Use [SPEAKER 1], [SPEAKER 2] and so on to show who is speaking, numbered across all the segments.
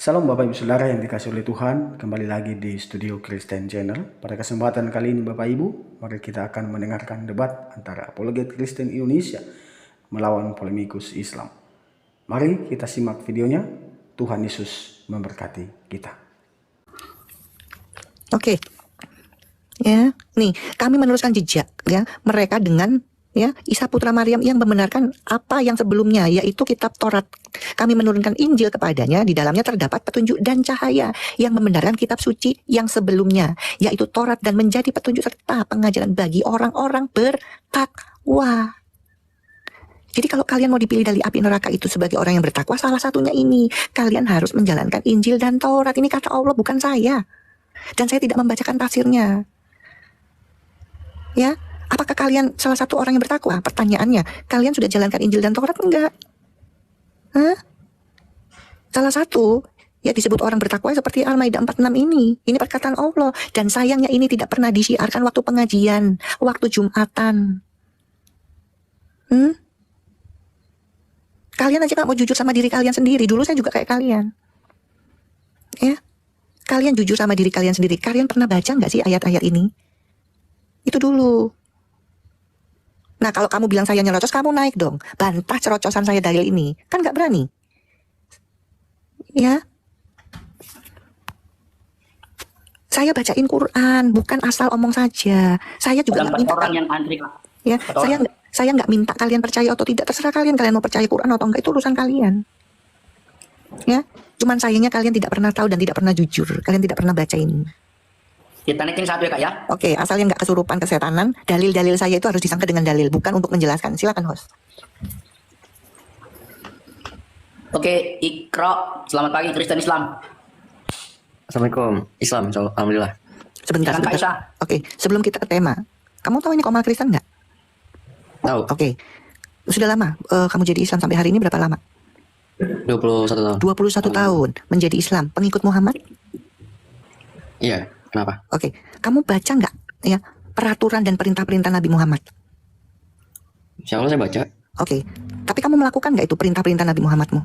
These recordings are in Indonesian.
[SPEAKER 1] Salam Bapak Ibu Saudara yang dikasih oleh Tuhan, kembali lagi di Studio Kristen Channel. Pada kesempatan kali ini Bapak Ibu, mari kita akan mendengarkan debat antara apologet Kristen Indonesia melawan polemikus Islam. Mari kita simak videonya. Tuhan Yesus memberkati kita.
[SPEAKER 2] Oke. Ya, nih, kami meneruskan jejak ya mereka dengan Isa putra Maryam yang membenarkan apa yang sebelumnya, yaitu kitab Taurat. Kami menurunkan Injil kepadanya, di dalamnya terdapat petunjuk dan cahaya yang membenarkan kitab suci yang sebelumnya, yaitu Taurat, dan menjadi petunjuk serta pengajaran bagi orang-orang bertakwa. Jadi kalau kalian mau dipilih dari api neraka itu sebagai orang yang bertakwa, salah satunya ini, kalian harus menjalankan Injil dan Taurat. Ini kata Allah, bukan saya. Dan saya tidak membacakan tafsirnya. Ya, apakah kalian salah satu orang yang bertakwa? Pertanyaannya, kalian sudah jalankan Injil dan Taurat enggak? Hah? Salah satu ya disebut orang bertakwa seperti Al-Maidah 46 ini. Ini perkataan Allah. Dan sayangnya ini tidak pernah disiarkan waktu pengajian, waktu Jumatan. Kalian aja gak mau jujur sama diri kalian sendiri. Dulu saya juga kayak kalian. Ya, kalian jujur sama diri kalian sendiri. Kalian pernah baca nggak sih ayat-ayat ini? Itu dulu. Nah, kalau kamu bilang saya nyerocos, kamu naik dong. Bantah cerocosan saya dalil ini. Kan nggak berani. Ya. Saya bacain Quran, bukan asal omong saja. Saya juga nggak minta
[SPEAKER 3] orang yang antri.
[SPEAKER 2] Ya, saya nggak minta kalian percaya atau tidak. Terserah kalian mau percaya Quran atau enggak, itu urusan kalian. Ya, cuman sayangnya kalian tidak pernah tahu dan tidak pernah jujur. Kalian tidak pernah baca ini.
[SPEAKER 3] Kita naikin satu ya Kak ya.
[SPEAKER 2] Oke, asal yang nggak kesurupan kesetanan, dalil-dalil saya itu harus disangka dengan dalil, bukan untuk menjelaskan. Silakan host.
[SPEAKER 3] Oke, Ikra. Selamat pagi Kristen Islam.
[SPEAKER 4] Assalamualaikum. Islam, alhamdulillah.
[SPEAKER 2] Sebentar.
[SPEAKER 3] Aisyah.
[SPEAKER 2] Oke, sebelum kita ke tema, kamu tahu ini Komal Kristen nggak?
[SPEAKER 4] Tahu.
[SPEAKER 2] Oke, sudah lama kamu jadi Islam sampai hari ini berapa lama?
[SPEAKER 4] 21 tahun.
[SPEAKER 2] 21 tahun menjadi Islam, pengikut Muhammad?
[SPEAKER 4] Iya, kenapa?
[SPEAKER 2] Oke, kamu baca nggak ya peraturan dan perintah-perintah Nabi Muhammad?
[SPEAKER 4] Insya Allah saya baca.
[SPEAKER 2] Oke, tapi kamu melakukan nggak itu perintah-perintah Nabi Muhammadmu?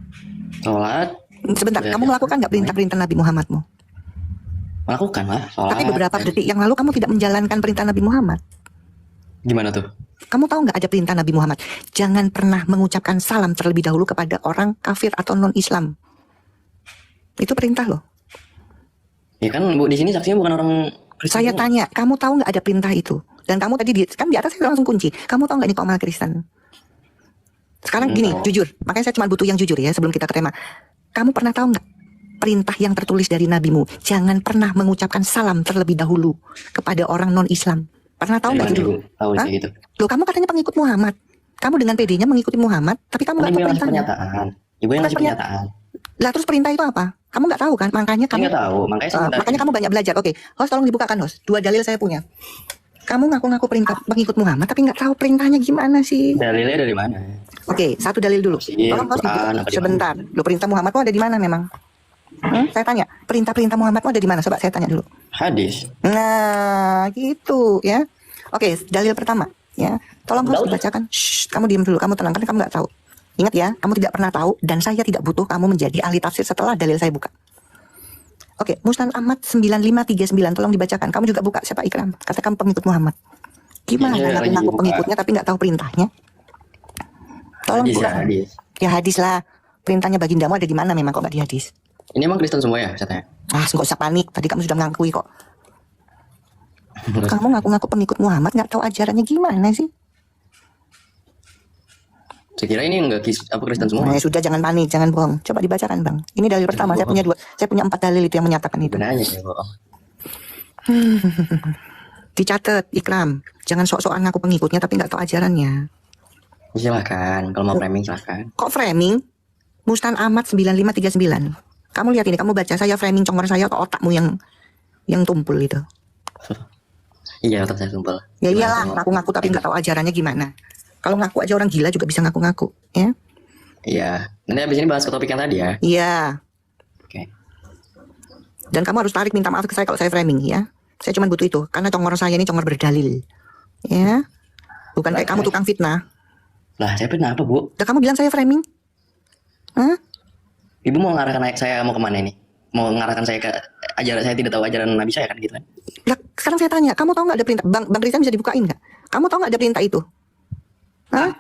[SPEAKER 4] Sholat.
[SPEAKER 2] Sebentar, kamu melakukan nggak perintah-perintah Nabi Muhammadmu?
[SPEAKER 4] Melakukan lah, sholat.
[SPEAKER 2] Tapi beberapa detik yang lalu kamu tidak menjalankan perintah Nabi Muhammad.
[SPEAKER 4] Gimana tuh?
[SPEAKER 2] Kamu tahu nggak ada perintah Nabi Muhammad? Jangan pernah mengucapkan salam terlebih dahulu kepada orang kafir atau non-Islam. Itu perintah loh.
[SPEAKER 4] Ya kan Bu, di sini saksinya bukan orang Kristen.
[SPEAKER 2] Saya tanya, kamu tahu nggak ada perintah itu? Dan kamu tadi kan di atas saya langsung kunci. Kamu tahu nggak ini Komal Kristen? Sekarang gini, jujur. Makanya saya cuma butuh yang jujur ya sebelum kita ke tema. Kamu pernah tahu nggak perintah yang tertulis dari nabimu? Jangan pernah mengucapkan salam terlebih dahulu kepada orang non-Islam. Pernah tahu nggak dulu?
[SPEAKER 4] Tahu sih gitu.
[SPEAKER 2] Loh, kamu katanya pengikut Muhammad. Kamu dengan PD-nya mengikuti Muhammad, tapi kamu nggak tahu perintahnya.
[SPEAKER 4] Ibu yang ngasih pernyataan.
[SPEAKER 2] Lah terus perintah itu apa? Kamu nggak tahu kan? Makanya kamu
[SPEAKER 4] nggak tahu.
[SPEAKER 2] Makanya kamu banyak belajar. Oke, host tolong dibukakan host. 2 dalil saya punya. Kamu ngaku-ngaku perintah pengikut Muhammad, tapi nggak tahu perintahnya gimana sih?
[SPEAKER 4] Dalilnya dari mana?
[SPEAKER 2] Oke, 1 dalil dulu. Tolong host dibuka. Sebentar. Lu perintah Muhammadmu ada di mana memang? Saya tanya, perintah-perintah Muhammadmu ada di mana? Coba saya tanya dulu.
[SPEAKER 4] Hadis.
[SPEAKER 2] Nah, gitu ya. Oke, dalil pertama ya. Tolong host dibacakan. Shh, kamu diam dulu, kamu tenang, kan kamu nggak tahu. Ingat ya, kamu tidak pernah tahu dan saya tidak butuh kamu menjadi ahli tafsir setelah dalil saya buka. Oke, Musnad Ahmad 9539, tolong dibacakan. Kamu juga buka, siapa Ikram? Kata kamu pengikut Muhammad. Gimana ngaku pengikutnya tapi nggak tahu perintahnya? Tolong
[SPEAKER 4] hadis,
[SPEAKER 2] buka.
[SPEAKER 4] Hadis.
[SPEAKER 2] Ya hadis lah. Perintahnya bagindamu ada di mana memang kok nggak di hadis?
[SPEAKER 4] Ini emang Kristen semua ya katanya?
[SPEAKER 2] Ah, nggak usah panik. Tadi kamu sudah mengakui kok. Kamu ngaku-ngaku pengikut Muhammad nggak tahu ajarannya gimana sih?
[SPEAKER 4] Saya kira ini enggak Kristen semua.
[SPEAKER 2] Nah, sudah, jangan panik, jangan bohong. Coba dibacakan bang. Ini dalil pertama. Saya punya 4 dalil itu yang menyatakan itu.
[SPEAKER 4] Benarnya saya bohong.
[SPEAKER 2] Dicatat Ikram. Jangan sok-sokan ngaku pengikutnya tapi nggak tahu ajarannya.
[SPEAKER 4] Silakan, kalau mau framing silakan.
[SPEAKER 2] Kok framing? Musnad Ahmad 9539. Kamu lihat ini, kamu baca, saya framing congor saya atau otakmu yang tumpul itu.
[SPEAKER 4] Iya, otak saya tumpul.
[SPEAKER 2] Ya iyalah, ngaku-ngaku tapi nggak tahu ajarannya gimana. Kalau ngaku aja orang gila juga bisa ngaku-ngaku, ya?
[SPEAKER 4] Iya. Nanti abis ini bahas ke topik yang tadi ya.
[SPEAKER 2] Iya.
[SPEAKER 4] Oke.
[SPEAKER 2] Dan kamu harus tarik minta maaf ke saya kalau saya framing, ya. Saya cuma butuh itu, karena congor saya ini congor berdalil, ya. Bukan kayak kamu tukang fitnah.
[SPEAKER 4] Lah, saya fitnah apa Bu?
[SPEAKER 2] Udah kamu bilang saya framing? Hah?
[SPEAKER 4] Ibu mau ngarahkan saya mau kemana ini? mau mengarahkan saya ke ajaran, saya tidak tahu ajaran Nabi saya kan gitu kan.
[SPEAKER 2] Lah, sekarang saya tanya, kamu tahu nggak ada perintah? Bang Rizal bisa dibukain nggak? Kamu tahu nggak ada perintah itu? Hah?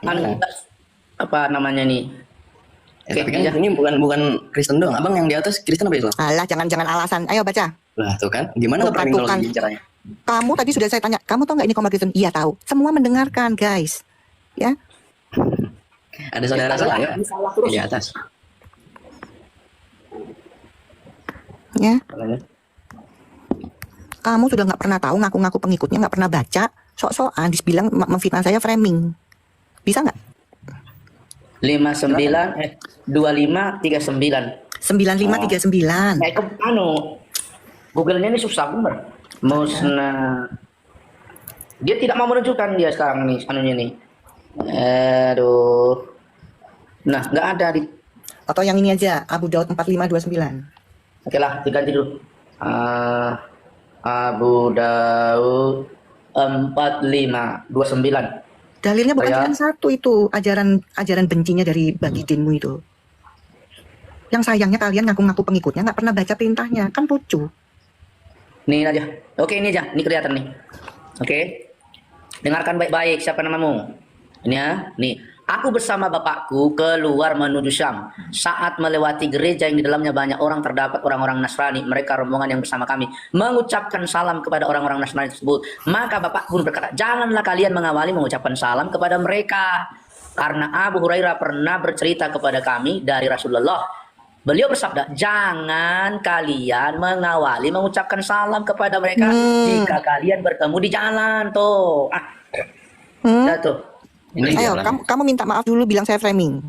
[SPEAKER 3] Apa namanya nih?
[SPEAKER 4] Tapi kan ini bukan Kristen doang. Abang yang di atas Kristen apa Islam?
[SPEAKER 2] Alah, jangan alasan. Ayo baca.
[SPEAKER 4] Lah tuh kan, gimana
[SPEAKER 2] Tuh,
[SPEAKER 4] nge-framing kalau
[SPEAKER 2] kan.
[SPEAKER 4] gini caranya?
[SPEAKER 2] Kamu tadi sudah saya tanya, kamu tahu nggak ini Komar Kristen? Iya tahu. Semua mendengarkan, guys. Ya.
[SPEAKER 4] Ada saudara salah ya? Di atas.
[SPEAKER 2] Ya. Kamu sudah nggak pernah tahu, ngaku-ngaku pengikutnya, nggak pernah baca, sok-sokan dibilang memfitnah saya framing. Bisa nggak?
[SPEAKER 3] 2539.
[SPEAKER 2] 9539.
[SPEAKER 3] Nah, itu Google-nya ini susah bener. Dia tidak mau menunjukkan dia sekarang nih anunya nih. Aduh. Nah, nggak ada di.
[SPEAKER 2] Atau yang ini aja, Abu Daud 4529.
[SPEAKER 3] Oke lah, diganti dulu. Abu Daud 4529.
[SPEAKER 2] Dalilnya bukan
[SPEAKER 3] Saya-
[SPEAKER 2] cuma satu itu, ajaran bencinya dari bagidinmu itu. Yang sayangnya kalian ngaku-ngaku pengikutnya nggak pernah baca perintahnya, kan lucu.
[SPEAKER 3] Nih aja. Oke, ini aja. Ini kelihatan nih. Oke. Dengarkan baik-baik siapa namamu. Ini ya. Nih. Aku bersama bapakku keluar menuju Syam. Saat melewati gereja yang di dalamnya banyak orang, terdapat orang-orang Nasrani. Mereka rombongan yang bersama kami mengucapkan salam kepada orang-orang Nasrani tersebut. Maka bapakku pun berkata, janganlah kalian mengawali mengucapkan salam kepada mereka. Karena Abu Hurairah pernah bercerita kepada kami dari Rasulullah. Beliau bersabda, jangan kalian mengawali mengucapkan salam kepada mereka jika kalian bertemu di jalan. Tuh. Dah tuh.
[SPEAKER 4] Ini
[SPEAKER 2] Ayo,
[SPEAKER 4] jalan.
[SPEAKER 2] kamu minta maaf dulu, bilang saya framing.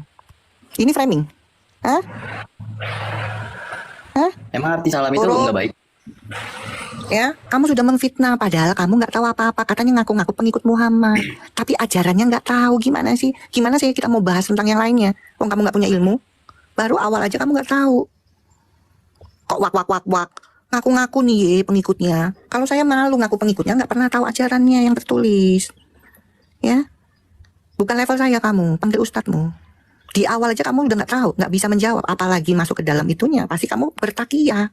[SPEAKER 2] Ini framing? Hah?
[SPEAKER 4] Emang arti salam itu
[SPEAKER 2] Turun.
[SPEAKER 4] nggak baik?
[SPEAKER 2] Ya, kamu sudah memfitnah, padahal kamu nggak tahu apa-apa. Katanya ngaku-ngaku pengikut Muhammad, tapi ajarannya nggak tahu. Gimana sih? Gimana sih kita mau bahas tentang yang lainnya? Wong kamu nggak punya ilmu. Baru awal aja kamu nggak tahu. Kok wak. Ngaku-ngaku nih ye, pengikutnya. Kalau saya malu ngaku pengikutnya, nggak pernah tahu ajarannya yang tertulis. Ya, bukan level saya kamu, panggil ustadzmu. Di awal aja kamu udah nggak tahu, nggak bisa menjawab, apalagi masuk ke dalam itunya, pasti kamu bertakiyah.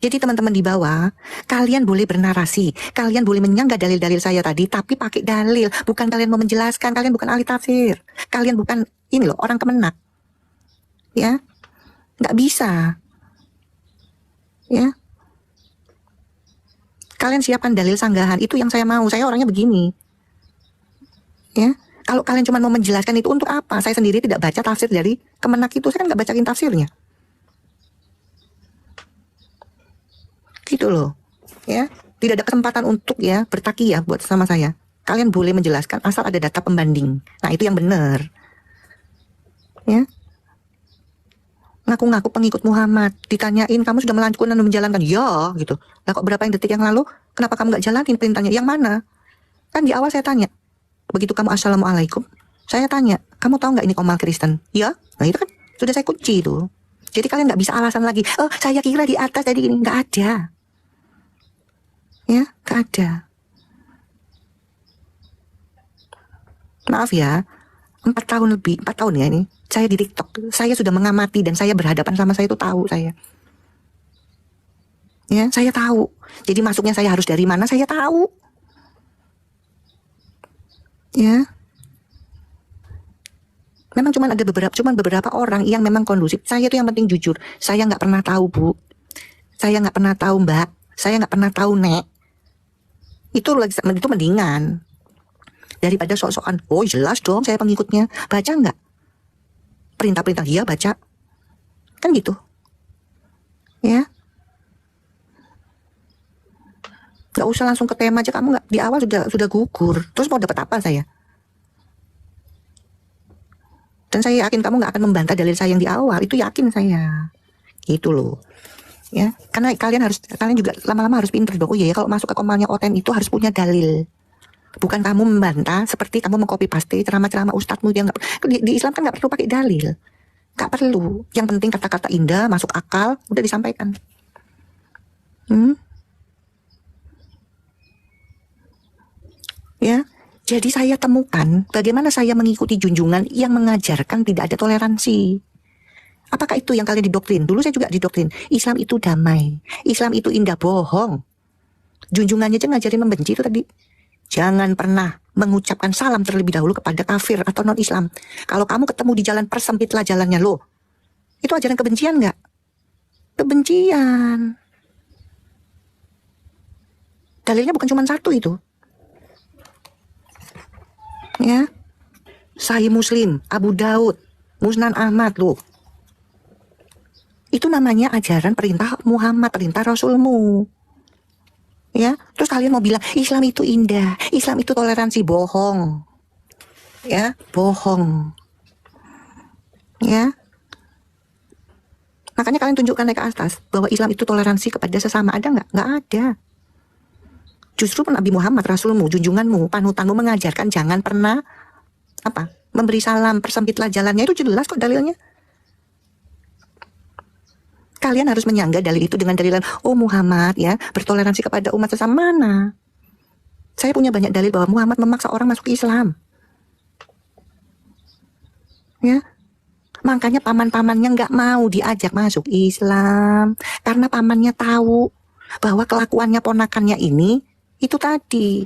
[SPEAKER 2] Jadi teman-teman di bawah, kalian boleh bernarasi, kalian boleh menyanggah dalil-dalil saya tadi, tapi pakai dalil, bukan kalian mau menjelaskan, kalian bukan ahli tafsir, kalian bukan ini loh orang kemenak, ya, nggak bisa, ya. Kalian siapkan dalil sanggahan, itu yang saya mau, saya orangnya begini. Ya, kalau kalian cuma mau menjelaskan itu untuk apa? Saya sendiri tidak baca tafsir dari Kemenak itu, saya kan nggak bacain tafsirnya. Gitu loh, ya. Tidak ada kesempatan untuk ya bertakiyah buat sama saya. Kalian boleh menjelaskan asal ada data pembanding. Nah itu yang benar, ya. Ngaku-ngaku pengikut Muhammad, ditanyain kamu sudah melanjutkan dan menjalankan, ya gitu. Lah kok berapa yang detik yang lalu, kenapa kamu nggak jalanin perintahnya? Yang mana? Kan di awal saya tanya. Begitu kamu assalamualaikum, saya tanya, kamu tahu nggak ini Komar Kristen? Ya, nah itu kan sudah saya kunci itu. Jadi kalian nggak bisa alasan lagi. Oh, saya kira di atas tadi ini nggak ada. Ya, nggak ada. Maaf ya, 4 tahun lebih, 4 tahun ya ini. Saya di TikTok, saya sudah mengamati dan saya berhadapan sama saya itu tahu saya. Ya, saya tahu. Jadi masuknya saya harus dari mana saya tahu. Ya, memang cuma beberapa orang yang memang kondusif. Saya itu yang penting jujur. Saya nggak pernah tahu Bu, saya nggak pernah tahu Mbak, saya nggak pernah tahu Nek. Itu mendingan daripada sok-sokan. Oh jelas dong saya pengikutnya. Baca nggak perintah-perintah? Iya baca. Kan gitu. Ya. Gak usah langsung ke tema aja, kamu nggak di awal sudah gugur. Terus mau dapat apa saya? Dan saya yakin kamu nggak akan membantah dalil saya yang di awal. Itu yakin saya. Gitu loh. Ya, karena kalian juga lama-lama harus pinter dong. Oh iya ya, kalau masuk ke komalnya OTM itu harus punya dalil. Bukan kamu membantah seperti kamu mengcopy paste ceramah-ceramah ustadzmu yang di Islam kan nggak perlu pakai dalil. Nggak perlu. Yang penting kata-kata indah, masuk akal, udah disampaikan. Ya, jadi saya temukan bagaimana saya mengikuti junjungan yang mengajarkan tidak ada toleransi. Apakah itu yang kalian didoktrin? Dulu saya juga didoktrin. Islam itu damai. Islam itu indah, bohong. Junjungannya aja ngajarin membenci itu tadi. Jangan pernah mengucapkan salam terlebih dahulu kepada kafir atau non-Islam. Kalau kamu ketemu di jalan, persempitlah jalannya lo. Itu ajaran kebencian nggak? Kebencian. Dalilnya bukan cuma satu itu. Ya. Sahih Muslim, Abu Daud, Musnad Ahmad loh. Itu namanya ajaran perintah Muhammad, perintah Rasulmu. Ya, terus kalian mau bilang Islam itu indah, Islam itu toleransi, bohong. Ya, bohong. Ya. Makanya kalian tunjukkan naik ke atas bahwa Islam itu toleransi kepada sesama, ada nggak? Nggak ada. Justru Nabi Muhammad, Rasulmu, junjunganmu, panutanmu mengajarkan jangan pernah memberi salam, persempitlah jalannya, itu jelas kok dalilnya. Kalian harus menyangga dalil itu dengan dalilan, oh Muhammad ya bertoleransi kepada umat sesama. Mana? Saya punya banyak dalil bahwa Muhammad memaksa orang masuk Islam. Ya, makanya paman-pamannya nggak mau diajak masuk Islam karena pamannya tahu bahwa kelakuannya ponakannya ini itu tadi.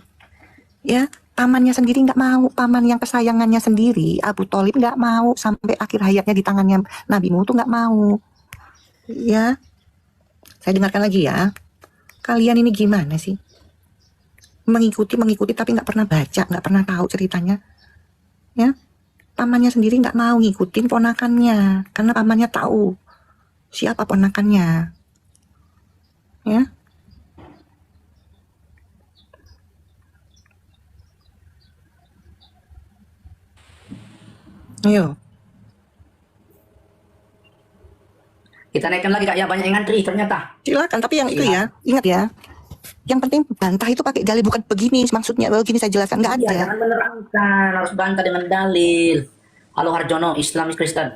[SPEAKER 2] Ya, pamannya sendiri nggak mau, paman yang kesayangannya sendiri Abu Thalib nggak mau sampai akhir hayatnya di tangannya Nabi Muhammad tuh nggak mau. Ya, saya dengarkan lagi ya. Kalian ini gimana sih? Mengikuti tapi nggak pernah baca, nggak pernah tahu ceritanya. Ya, pamannya sendiri nggak mau ngikutin ponakannya karena pamannya tahu siapa ponakannya. Ya. Ayo.
[SPEAKER 3] Kita naikkan lagi Kak ya, banyak yang ngantri ternyata.
[SPEAKER 2] Silakan, tapi yang itu ya, ingat ya. Yang penting bantah itu pakai dalil, bukan begini maksudnya, begini saya jelaskan, nggak
[SPEAKER 3] Iya,
[SPEAKER 2] ada.
[SPEAKER 3] jangan menerangkan, harus bantah dengan dalil. Halo Harjono, Islam Kristen.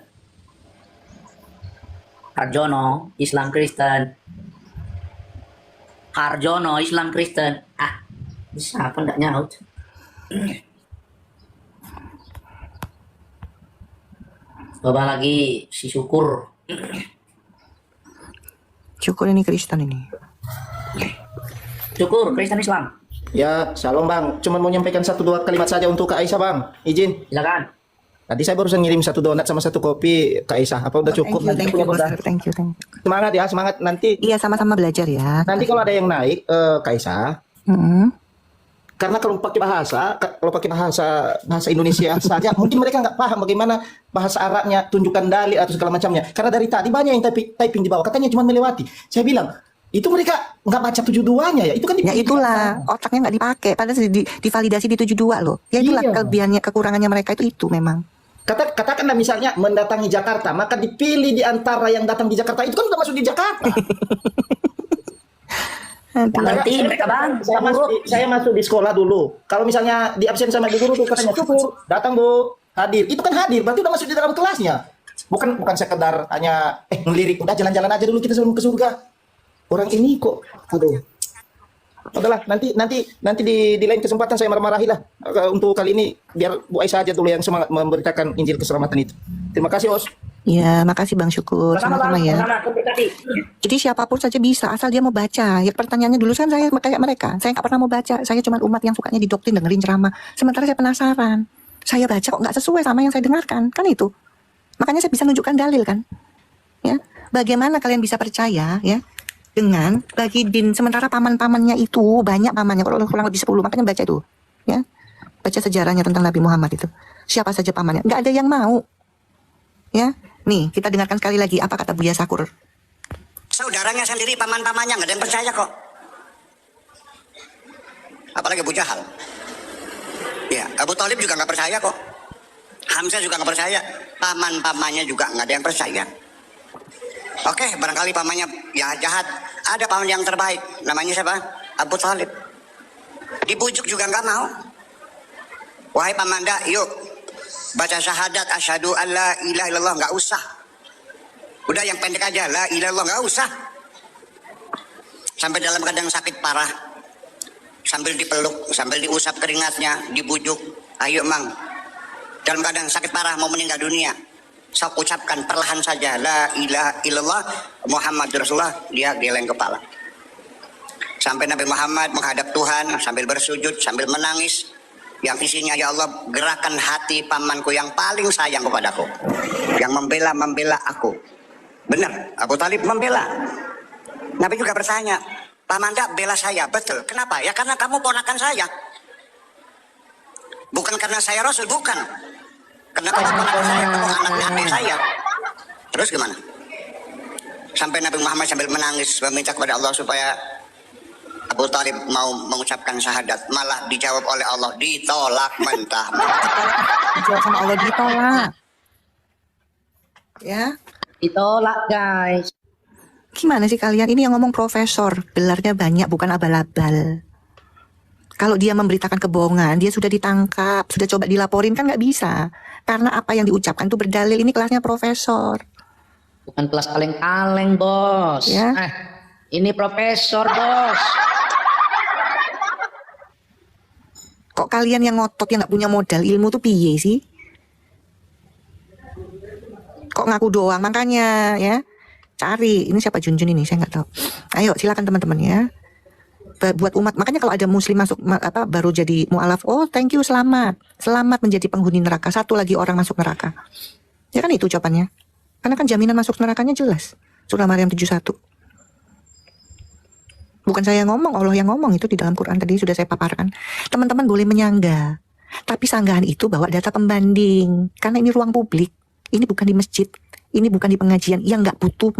[SPEAKER 3] Harjono, Islam Kristen. Harjono, Islam Kristen. Ah, bisa apa enggak nyaut? Coba lagi si Syukur.
[SPEAKER 2] Syukur ini Kristen ini.
[SPEAKER 3] Syukur, Kristen Islam.
[SPEAKER 5] Ya, shalom Bang. Cuma mau menyampaikan 1-2 kalimat saja untuk Kak Aisyah Bang. Izin.
[SPEAKER 3] Silakan.
[SPEAKER 5] Tadi saya barusan ngirim 1 donat sama 1 kopi Kak Aisyah. Apa udah cukup?
[SPEAKER 2] Thank you, Bos. Thank you.
[SPEAKER 5] Semangat ya, semangat nanti.
[SPEAKER 2] Iya, sama-sama belajar ya.
[SPEAKER 5] Nanti kalau ada yang naik Kak Aisyah, karena kalau pakai bahasa Indonesia saja, mungkin mereka nggak paham bagaimana bahasa Arabnya, tunjukkan dalil atau segala macamnya. Karena dari tadi banyak yang typing di bawah, katanya cuma melewati. Saya bilang, itu mereka nggak baca 72-nya ya, itu kan
[SPEAKER 2] Ya itulah, otaknya nggak dipakai, padahal divalidasi di 72 loh. Ya itulah
[SPEAKER 5] Iya.
[SPEAKER 2] kelebihannya, kekurangannya mereka itu memang.
[SPEAKER 5] Katakanlah misalnya mendatangi Jakarta, maka dipilih di antara yang datang di Jakarta, itu kan udah masuk di Jakarta.
[SPEAKER 3] Ngerti mereka Bang.
[SPEAKER 5] Saya masuk di sekolah dulu. Kalau misalnya di absen sama ibu guru tuh katanya syukur, datang Bu, hadir. Itu kan hadir, berarti udah masuk di dalam kelasnya. Bukan sekedar hanya ngelirik, udah jalan-jalan aja dulu kita sebelum ke surga. Orang ini kok, aduh. Udahlah, nanti di lain kesempatan saya marah-marahi lah. Untuk kali ini biar Bu Aisyah aja dulu yang semangat memberitakan Injil keselamatan itu. Terima kasih, Os.
[SPEAKER 2] Ya, makasih Bang Syukur, sama-sama ya.
[SPEAKER 3] Sama-sama, komunikasi.
[SPEAKER 2] Jadi siapapun saja bisa, asal dia mau baca. Ya pertanyaannya dulu kan saya kayak mereka. Saya nggak pernah mau baca. Saya cuma umat yang sukanya didoktrin, dengerin ceramah. Sementara saya penasaran. Saya baca kok nggak sesuai sama yang saya dengarkan. Kan itu. Makanya saya bisa nunjukkan dalil kan. Ya. Bagaimana kalian bisa percaya ya dengan bagi din, sementara paman-pamannya itu banyak pamannya, kalau kurang lebih 10. Makanya baca itu. Ya. Baca sejarahnya tentang Nabi Muhammad itu. Siapa saja pamannya. Nggak ada yang mau. Ya. Nih, kita dengarkan sekali lagi apa kata Buya Sakur.
[SPEAKER 6] Saudaranya sendiri, paman-pamannya nggak ada yang percaya kok. Apalagi Abu Jahal. Ya, Abu Thalib juga nggak percaya kok. Hamzah juga nggak percaya. Paman-pamannya juga nggak ada yang percaya. Oke, barangkali pamannya ya jahat. Ada paman yang terbaik. Namanya siapa? Abu Thalib. Dibujuk juga nggak mau. Wahai pamanda, yuk baca syahadat asyhadu alla ilaha illallah, nggak usah. Udah yang pendek aja, la ilaha illallah, nggak usah. Sampai dalam keadaan sakit parah, sambil dipeluk, sambil diusap keringatnya, dibujuk, ayo mang, dalam keadaan sakit parah mau meninggal dunia, Saya ucapkan perlahan saja, la ilaha illallah Muhammad Rasulullah, dia geleng kepala. Sampai Nabi Muhammad menghadap Tuhan sambil bersujud, sambil menangis. Yang isinya, ya Allah, gerakan hati pamanku yang paling sayang kepadaku, yang membela aku. Benar, Abu Talib membela. Nabi juga bertanya, paman dak bela saya, betul. Kenapa? Ya karena kamu ponakan saya. Bukan karena saya Rasul, bukan. Karena kamu ponakan saya, kamu anaknya adik saya. Terus gimana? Sampai Nabi Muhammad sambil menangis meminta kepada Allah supaya Abu Talib mau mengucapkan syahadat, malah dijawab oleh Allah, ditolak mentah-mentah.
[SPEAKER 2] Dijawab sama Allah, ditolak. Ya,
[SPEAKER 3] Ditolak, guys.
[SPEAKER 2] gimana sih kalian? Ini yang ngomong profesor, gelarnya banyak, bukan abal-abal. Kalau dia memberitakan kebohongan, dia sudah ditangkap, sudah coba dilaporin, kan nggak bisa. Karena apa yang diucapkan itu berdalil, ini kelasnya profesor.
[SPEAKER 3] Bukan kelas kaleng-kaleng, bos.
[SPEAKER 2] Ya.
[SPEAKER 3] Ini profesor, bos.
[SPEAKER 2] Kok kalian yang ngotot, yang nggak punya modal ilmu tuh piye sih? Kok ngaku doang? Makanya ya, cari. Ini siapa Junjun ini? Saya nggak tahu. Ayo silakan teman-teman ya. Buat umat. Makanya kalau ada muslim masuk baru jadi mu'alaf, oh thank you, selamat menjadi penghuni neraka. Satu lagi orang masuk neraka. Ya kan itu jawabannya. Karena kan jaminan masuk nerakanya jelas. Surah Maryam 71. Bukan saya ngomong, Allah yang ngomong, itu di dalam Quran tadi sudah saya paparkan. Teman-teman boleh menyangga, tapi sanggahan itu bawa data pembanding. Karena ini ruang publik, ini bukan di masjid, ini bukan di pengajian yang nggak butuh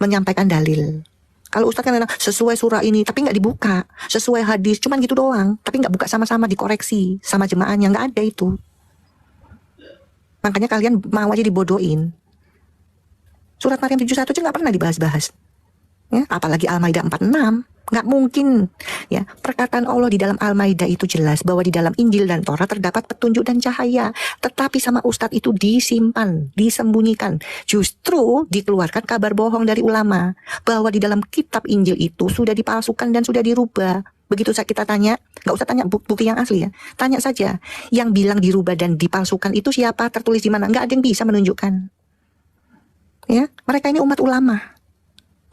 [SPEAKER 2] menyampaikan dalil. Kalau ustaz kan bilang sesuai surah ini, tapi nggak dibuka, sesuai hadis, cuman gitu doang, tapi nggak buka sama-sama dikoreksi sama jemaahnya, nggak ada itu. Makanya kalian mau aja dibodohin. Surat Maryam 71 aja nggak pernah dibahas-bahas. Ya, apalagi Al-Maidah 46, nggak mungkin. Ya, perkataan Allah di dalam Al-Maidah itu jelas bahwa di dalam Injil dan Torah terdapat petunjuk dan cahaya, tetapi sama Ustadz itu disimpan, disembunyikan. Justru dikeluarkan kabar bohong dari ulama bahwa di dalam kitab Injil itu sudah dipalsukan dan sudah dirubah. Begitu kita tanya, nggak usah tanya bukti yang asli ya, tanya saja yang bilang dirubah dan dipalsukan itu siapa, tertulis di mana, nggak ada yang bisa menunjukkan. Ya, mereka ini umat ulama,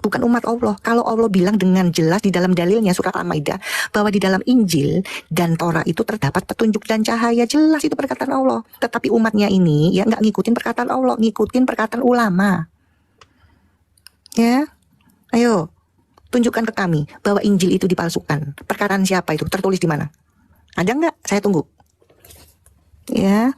[SPEAKER 2] bukan umat Allah. Kalau Allah bilang dengan jelas di dalam dalilnya surat Al-Maidah bahwa di dalam Injil dan Torah itu terdapat petunjuk dan cahaya, jelas itu perkataan Allah. Tetapi umatnya ini ya nggak ngikutin perkataan Allah, ngikutin perkataan ulama. Ya, ayo tunjukkan ke kami bahwa Injil itu dipalsukan. Perkataan siapa itu? Tertulis di mana? Ada nggak? Saya tunggu. Ya.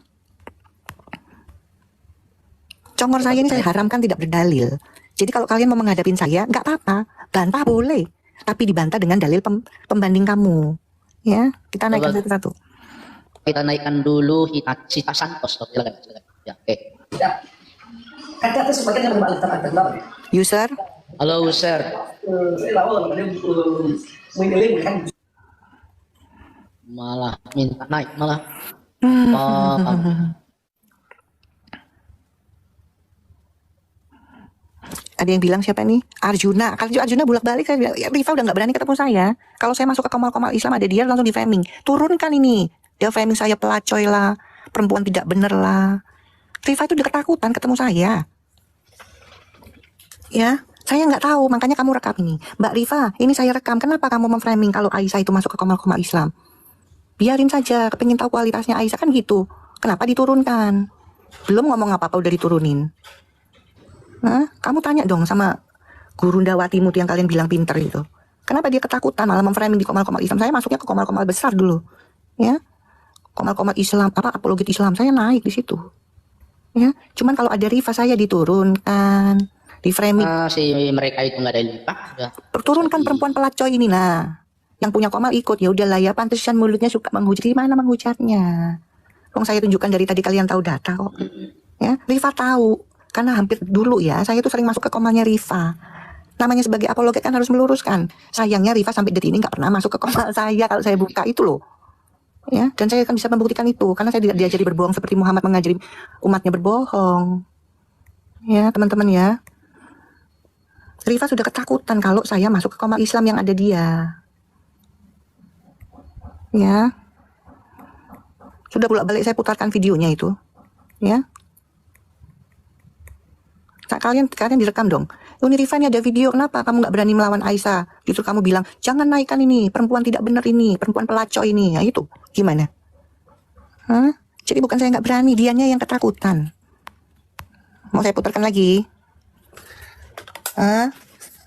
[SPEAKER 2] Congor saya ini saya haramkan tidak berdalil. Jadi kalau kalian mau menghadapin saya, nggak apa-apa, bantah boleh, tapi dibantah dengan dalil pembanding kamu. Ya, kita naikkan satu-satu.
[SPEAKER 3] Kita naikkan dulu Sita Santos. Silakan. Ya, oke.
[SPEAKER 7] Kata sebagian yang berbalik tempat terlalu.
[SPEAKER 2] User,
[SPEAKER 3] Halo, user. Malah minta naik, malah.
[SPEAKER 2] ada yang bilang siapa nih? Arjuna. Kalau Arjuna bolak-balik saya bilang, ya, Rifa udah nggak berani ketemu saya. Kalau saya masuk ke komal-komal Islam ada dia langsung di framing. Turunkan ini. Dia framing saya pelacoy lah, perempuan tidak bener lah. Rifa itu udah ketakutan ketemu saya. Ya, saya nggak tahu, makanya kamu rekam ini. Mbak Rifa, ini saya rekam. Kenapa kamu memframing kalau Aisyah itu masuk ke komal-komal Islam? Biarin saja, kepengin tahu kualitasnya Aisyah kan gitu. Kenapa diturunkan? Belum ngomong apa-apa udah diturunin. Nah, kamu tanya dong sama guru Dawatimu yang kalian bilang pinter itu. Kenapa dia ketakutan malah memframing di komal-komal Islam? Saya masuknya ke komal-komal besar dulu. Ya. Komal-komal Islam, apologet Islam, saya naik di situ. Ya, cuman kalau ada Rifa saya diturunkan, di framing.
[SPEAKER 3] Si mereka itu nggak ada lipat.
[SPEAKER 2] Turunkan perempuan pelacur ini nah. Yang punya komal ikut, ya udahlah ya, pantesan mulutnya suka menghujat. Mana menghujatnya? Wong saya tunjukkan dari tadi kalian tahu data kok. Ya, Rifa tahu. Karena hampir dulu ya, saya tuh sering masuk ke komalnya Rifa. Namanya sebagai apologet kan harus meluruskan. Sayangnya Rifa sampai detik ini nggak pernah masuk ke komal saya kalau saya buka itu loh. Ya, dan saya akan bisa membuktikan itu karena saya tidak diajari berbohong seperti Muhammad mengajari umatnya berbohong. Ya, teman-teman ya. Rifa sudah ketakutan kalau saya masuk ke komal Islam yang ada dia. Ya. Sudah bolak-balik saya putarkan videonya itu. Ya. Kalian direkam dong. Uni Rifa ini ada video, kenapa kamu nggak berani melawan Aisyah? Justru kamu bilang jangan naikkan ini, perempuan tidak benar ini, perempuan pelacur ini. Nah, itu gimana? Hah? Jadi bukan saya nggak berani, dianya yang ketakutan. Mau saya putarkan lagi?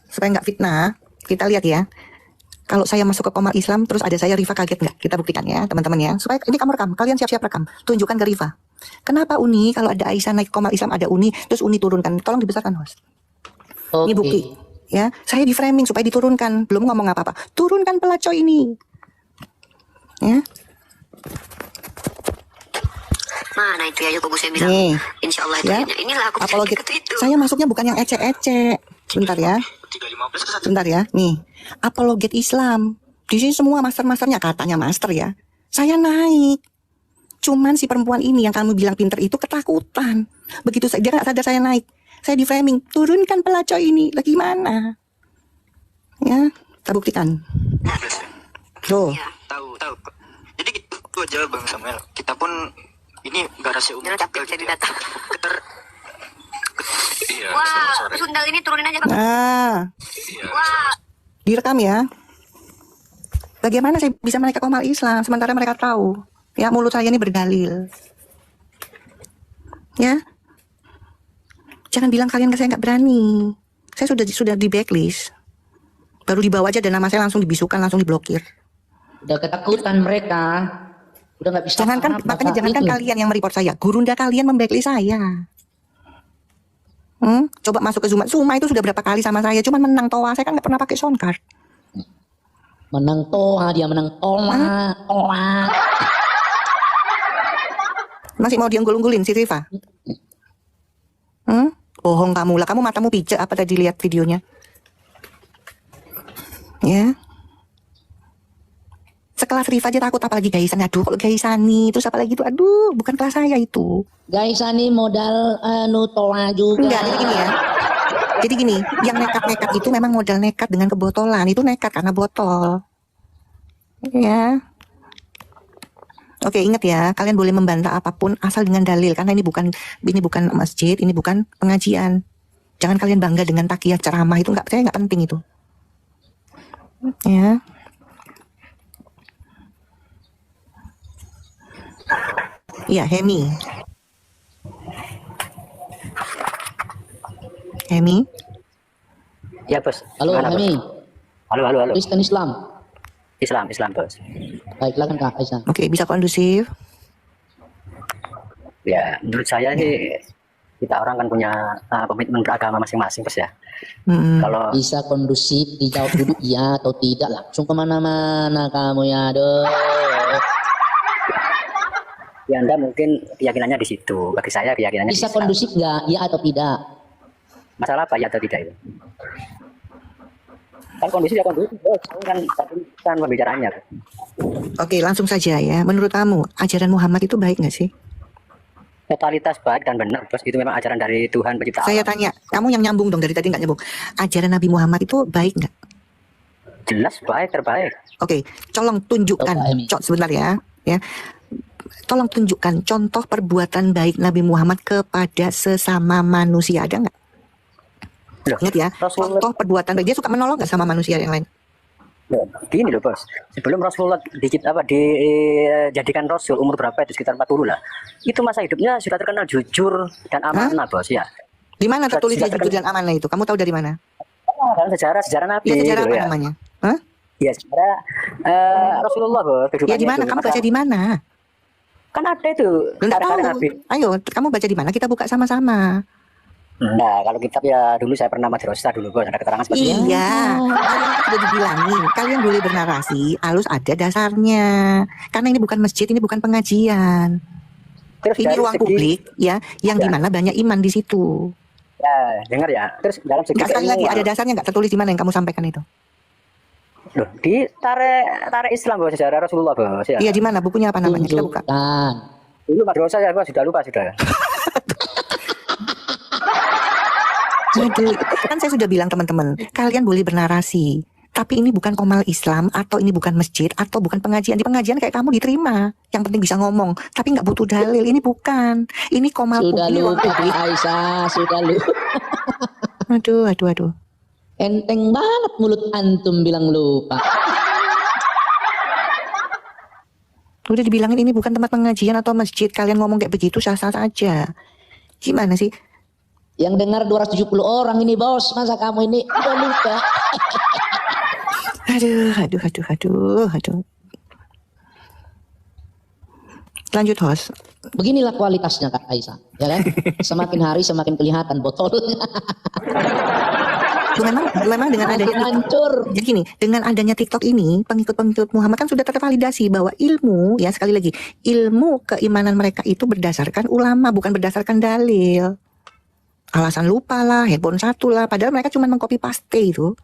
[SPEAKER 2] Supaya nggak fitnah, kita lihat ya. Kalau saya masuk ke Komar Islam, terus ada saya, Rifa kaget nggak? Kita buktikan ya, teman-teman ya. Supaya ini kamu rekam, kalian siap-siap rekam. Tunjukkan ke Rifa. Kenapa Uni, kalau ada Aisyah naik Komar Islam, ada Uni, terus Uni turunkan. Tolong dibesarkan, host. Ini bukti. Ya, saya di framing supaya diturunkan. Belum ngomong apa-apa. Turunkan pelacur ini. Ya.
[SPEAKER 8] Mana itu ya Yuko saya bilang.
[SPEAKER 2] Nih.
[SPEAKER 8] Insya Allah itu
[SPEAKER 2] Ya.
[SPEAKER 8] inilah aku
[SPEAKER 2] Apalagi
[SPEAKER 8] itu.
[SPEAKER 2] saya masuknya bukan yang ecek-ecek. Bentar ya. Bentar ya. Nih. Apologet Islam. Di sini semua master-masternya, katanya master ya. Saya naik. Cuman si perempuan ini yang kamu bilang pinter itu ketakutan. Begitu dia nggak sadar saya naik. Saya di framing, turunkan pelacur ini. Lagi mana? Ya, kita buktikan. Tuh.
[SPEAKER 9] Tahu. Jadi itu aja Bang Samuel. Kita pun ini gak rahasia umum.
[SPEAKER 8] Jangan capek jadi datang.
[SPEAKER 9] Iya,
[SPEAKER 8] Wah,
[SPEAKER 9] sore-sore.
[SPEAKER 8] sundal ini turunin aja Bang.
[SPEAKER 2] Nah,
[SPEAKER 9] Iya,
[SPEAKER 8] Wah,
[SPEAKER 2] direkam ya. Bagaimana saya bisa menaik ke Komar Islam sementara mereka tahu? Ya, mulut saya ini berdalil. Ya. Jangan bilang kalian ke saya nggak berani. Saya sudah di blacklist. Baru dibawa aja dan nama saya langsung dibisukan, langsung diblokir.
[SPEAKER 3] Udah ketakutan mereka. Udah nggak bisa.
[SPEAKER 2] Jangankan,
[SPEAKER 3] apa-apa
[SPEAKER 2] makanya
[SPEAKER 3] saat
[SPEAKER 2] jangankan
[SPEAKER 3] itu.
[SPEAKER 2] kalian yang mereport saya. Gurunda kalian memblacklist saya. Coba masuk ke Zuma itu sudah berapa kali sama saya. Cuman menang toa. Saya kan nggak pernah pakai sound card.
[SPEAKER 3] Menang toa, dia menang toa.
[SPEAKER 2] Masih mau diunggul-unggulin si Rifa? Bohong kamu lah. Kamu matamu pijak apa tadi lihat videonya? Ya. Sekelas Rifa aja takut, apalagi Gaisan. Aduh, kalau Gaisani terus apalagi itu, aduh, bukan kelas saya itu.
[SPEAKER 3] Guys, ini modal toa juga.
[SPEAKER 2] Enggak, jadi gini ya. Jadi gini, yang nekat-nekat itu memang modal nekat dengan kebotolan. Itu nekat karena botol. Ya. Oke, ingat ya, kalian boleh membantah apapun asal dengan dalil, karena ini bukan masjid, ini bukan pengajian. Jangan kalian bangga dengan takiyah ceramah, itu saya nggak penting itu. Ya. Iya, Hemi.
[SPEAKER 10] Ya bos.
[SPEAKER 3] Halo,
[SPEAKER 10] Gimana, Bos?
[SPEAKER 3] Hami.
[SPEAKER 10] Halo.
[SPEAKER 3] Kristen Islam.
[SPEAKER 10] Islam bos.
[SPEAKER 3] Baik, silakan Kak Aisyah.
[SPEAKER 2] Oke, bisa kondusif.
[SPEAKER 10] Ya menurut saya sih kita orang kan punya komitmen beragama masing-masing bos ya. Kalau
[SPEAKER 3] Bisa kondusif, dijawab dulu iya atau tidak. Langsung kemana-mana kamu ya, aduh.
[SPEAKER 10] ya Anda mungkin keyakinannya di situ. Bagi saya keyakinannya
[SPEAKER 3] Bisa
[SPEAKER 10] di Islam.
[SPEAKER 3] kondusif nggak, iya atau tidak?
[SPEAKER 10] Masalah apa ya atau tidak itu? Kan kondisi ya kondisi bos. Kan pembicaraannya.
[SPEAKER 2] Oke, langsung saja ya. Menurut kamu, ajaran Muhammad itu baik nggak sih?
[SPEAKER 10] Totalitas baik dan benar bos. Itu memang ajaran dari Tuhan pencipta
[SPEAKER 2] Saya
[SPEAKER 10] alam.
[SPEAKER 2] tanya, kamu yang nyambung dong dari tadi nggak nyambung. Ajaran Nabi Muhammad itu baik nggak?
[SPEAKER 10] Jelas baik, terbaik.
[SPEAKER 2] Oke, tolong tunjukkan.
[SPEAKER 3] Coba, Emi.
[SPEAKER 2] Sebentar ya. Tolong tunjukkan contoh perbuatan baik Nabi Muhammad kepada sesama manusia, ada nggak?
[SPEAKER 10] Loh,
[SPEAKER 2] Ingat ya,
[SPEAKER 10] Rasulullah-
[SPEAKER 2] contoh perbuatan baik. Dia suka menolong nggak sama manusia yang lain?
[SPEAKER 10] Loh, gini loh bos, sebelum Rasulullah dijadikan Rasul umur berapa itu sekitar 40 lah. Itu masa hidupnya sudah terkenal jujur dan amanah bos ya.
[SPEAKER 2] Di mana tertulis dia
[SPEAKER 10] Sudah
[SPEAKER 2] jujur dan amanah itu? Kamu tahu dari mana?
[SPEAKER 10] Dalam sejarah Nabi.
[SPEAKER 2] Ya sejarah
[SPEAKER 10] gitu
[SPEAKER 2] apa
[SPEAKER 10] ya.
[SPEAKER 2] namanya? Hah?
[SPEAKER 10] Ya sejarah Rasulullah bos.
[SPEAKER 2] Ya
[SPEAKER 10] kehidupannya
[SPEAKER 2] di mana?
[SPEAKER 10] itu.
[SPEAKER 2] Kamu baca di mana?
[SPEAKER 10] Kan ada itu.
[SPEAKER 2] Nggak tahu.
[SPEAKER 10] Karya Nabi.
[SPEAKER 2] Ayo, kamu baca di mana? Kita buka sama-sama.
[SPEAKER 10] Nah kalau kitab ya dulu saya pernah madrasah dulu bos, ada keterangan seperti itu.
[SPEAKER 2] Iya, kalian sudah dibilangin. Kalian boleh bernarasi, harus ada dasarnya. Karena ini bukan masjid, ini bukan pengajian.
[SPEAKER 10] Terus
[SPEAKER 2] Ini
[SPEAKER 10] dari
[SPEAKER 2] ruang
[SPEAKER 10] segi-
[SPEAKER 2] publik, ya, yang
[SPEAKER 10] Ya.
[SPEAKER 2] dimana banyak iman di situ.
[SPEAKER 10] Ya dengar ya. Terus dalam segi
[SPEAKER 2] Nggak, sekali lagi
[SPEAKER 10] keilmuan-
[SPEAKER 2] ada dasarnya nggak tertulis di mana yang kamu sampaikan itu?
[SPEAKER 10] Loh, di tarik Islam bos, sejarah Rasulullah bos ya.
[SPEAKER 2] Iya, di mana? Bukunya apa namanya? Kita buka.
[SPEAKER 3] Tunjukkan.
[SPEAKER 10] Dulu madrasah ya bos, sudah lupa sudah.
[SPEAKER 2] Aduh, kan saya sudah bilang teman-teman, kalian boleh bernarasi. Tapi ini bukan komal Islam, atau ini bukan masjid, atau bukan pengajian. Di pengajian kayak kamu diterima. Yang penting bisa ngomong. Tapi nggak butuh dalil. Ini bukan. Ini komal.
[SPEAKER 3] Sudah lupa Aisyah, sudah lupa.
[SPEAKER 2] Aduh.
[SPEAKER 3] Enteng banget mulut antum bilang lupa.
[SPEAKER 2] Udah dibilangin ini bukan tempat pengajian atau masjid. Kalian ngomong kayak begitu sah-sah saja. Gimana sih?
[SPEAKER 3] Yang dengar 270 orang ini bos. Masa kamu ini udah lupa?
[SPEAKER 2] Aduh. Lanjut host.
[SPEAKER 3] Beginilah kualitasnya Kak Aisyah, ya kan? Semakin hari semakin kelihatan botolnya.
[SPEAKER 2] Memang dengan adanya
[SPEAKER 3] hancur.
[SPEAKER 2] Jadi gini, dengan adanya TikTok ini, pengikut-pengikut Muhammad kan sudah tervalidasi bahwa ilmu, ya sekali lagi, ilmu keimanan mereka itu berdasarkan ulama, bukan berdasarkan dalil. Alasan lupa lah, handphone satu lah, padahal mereka cuma mengcopy paste itu.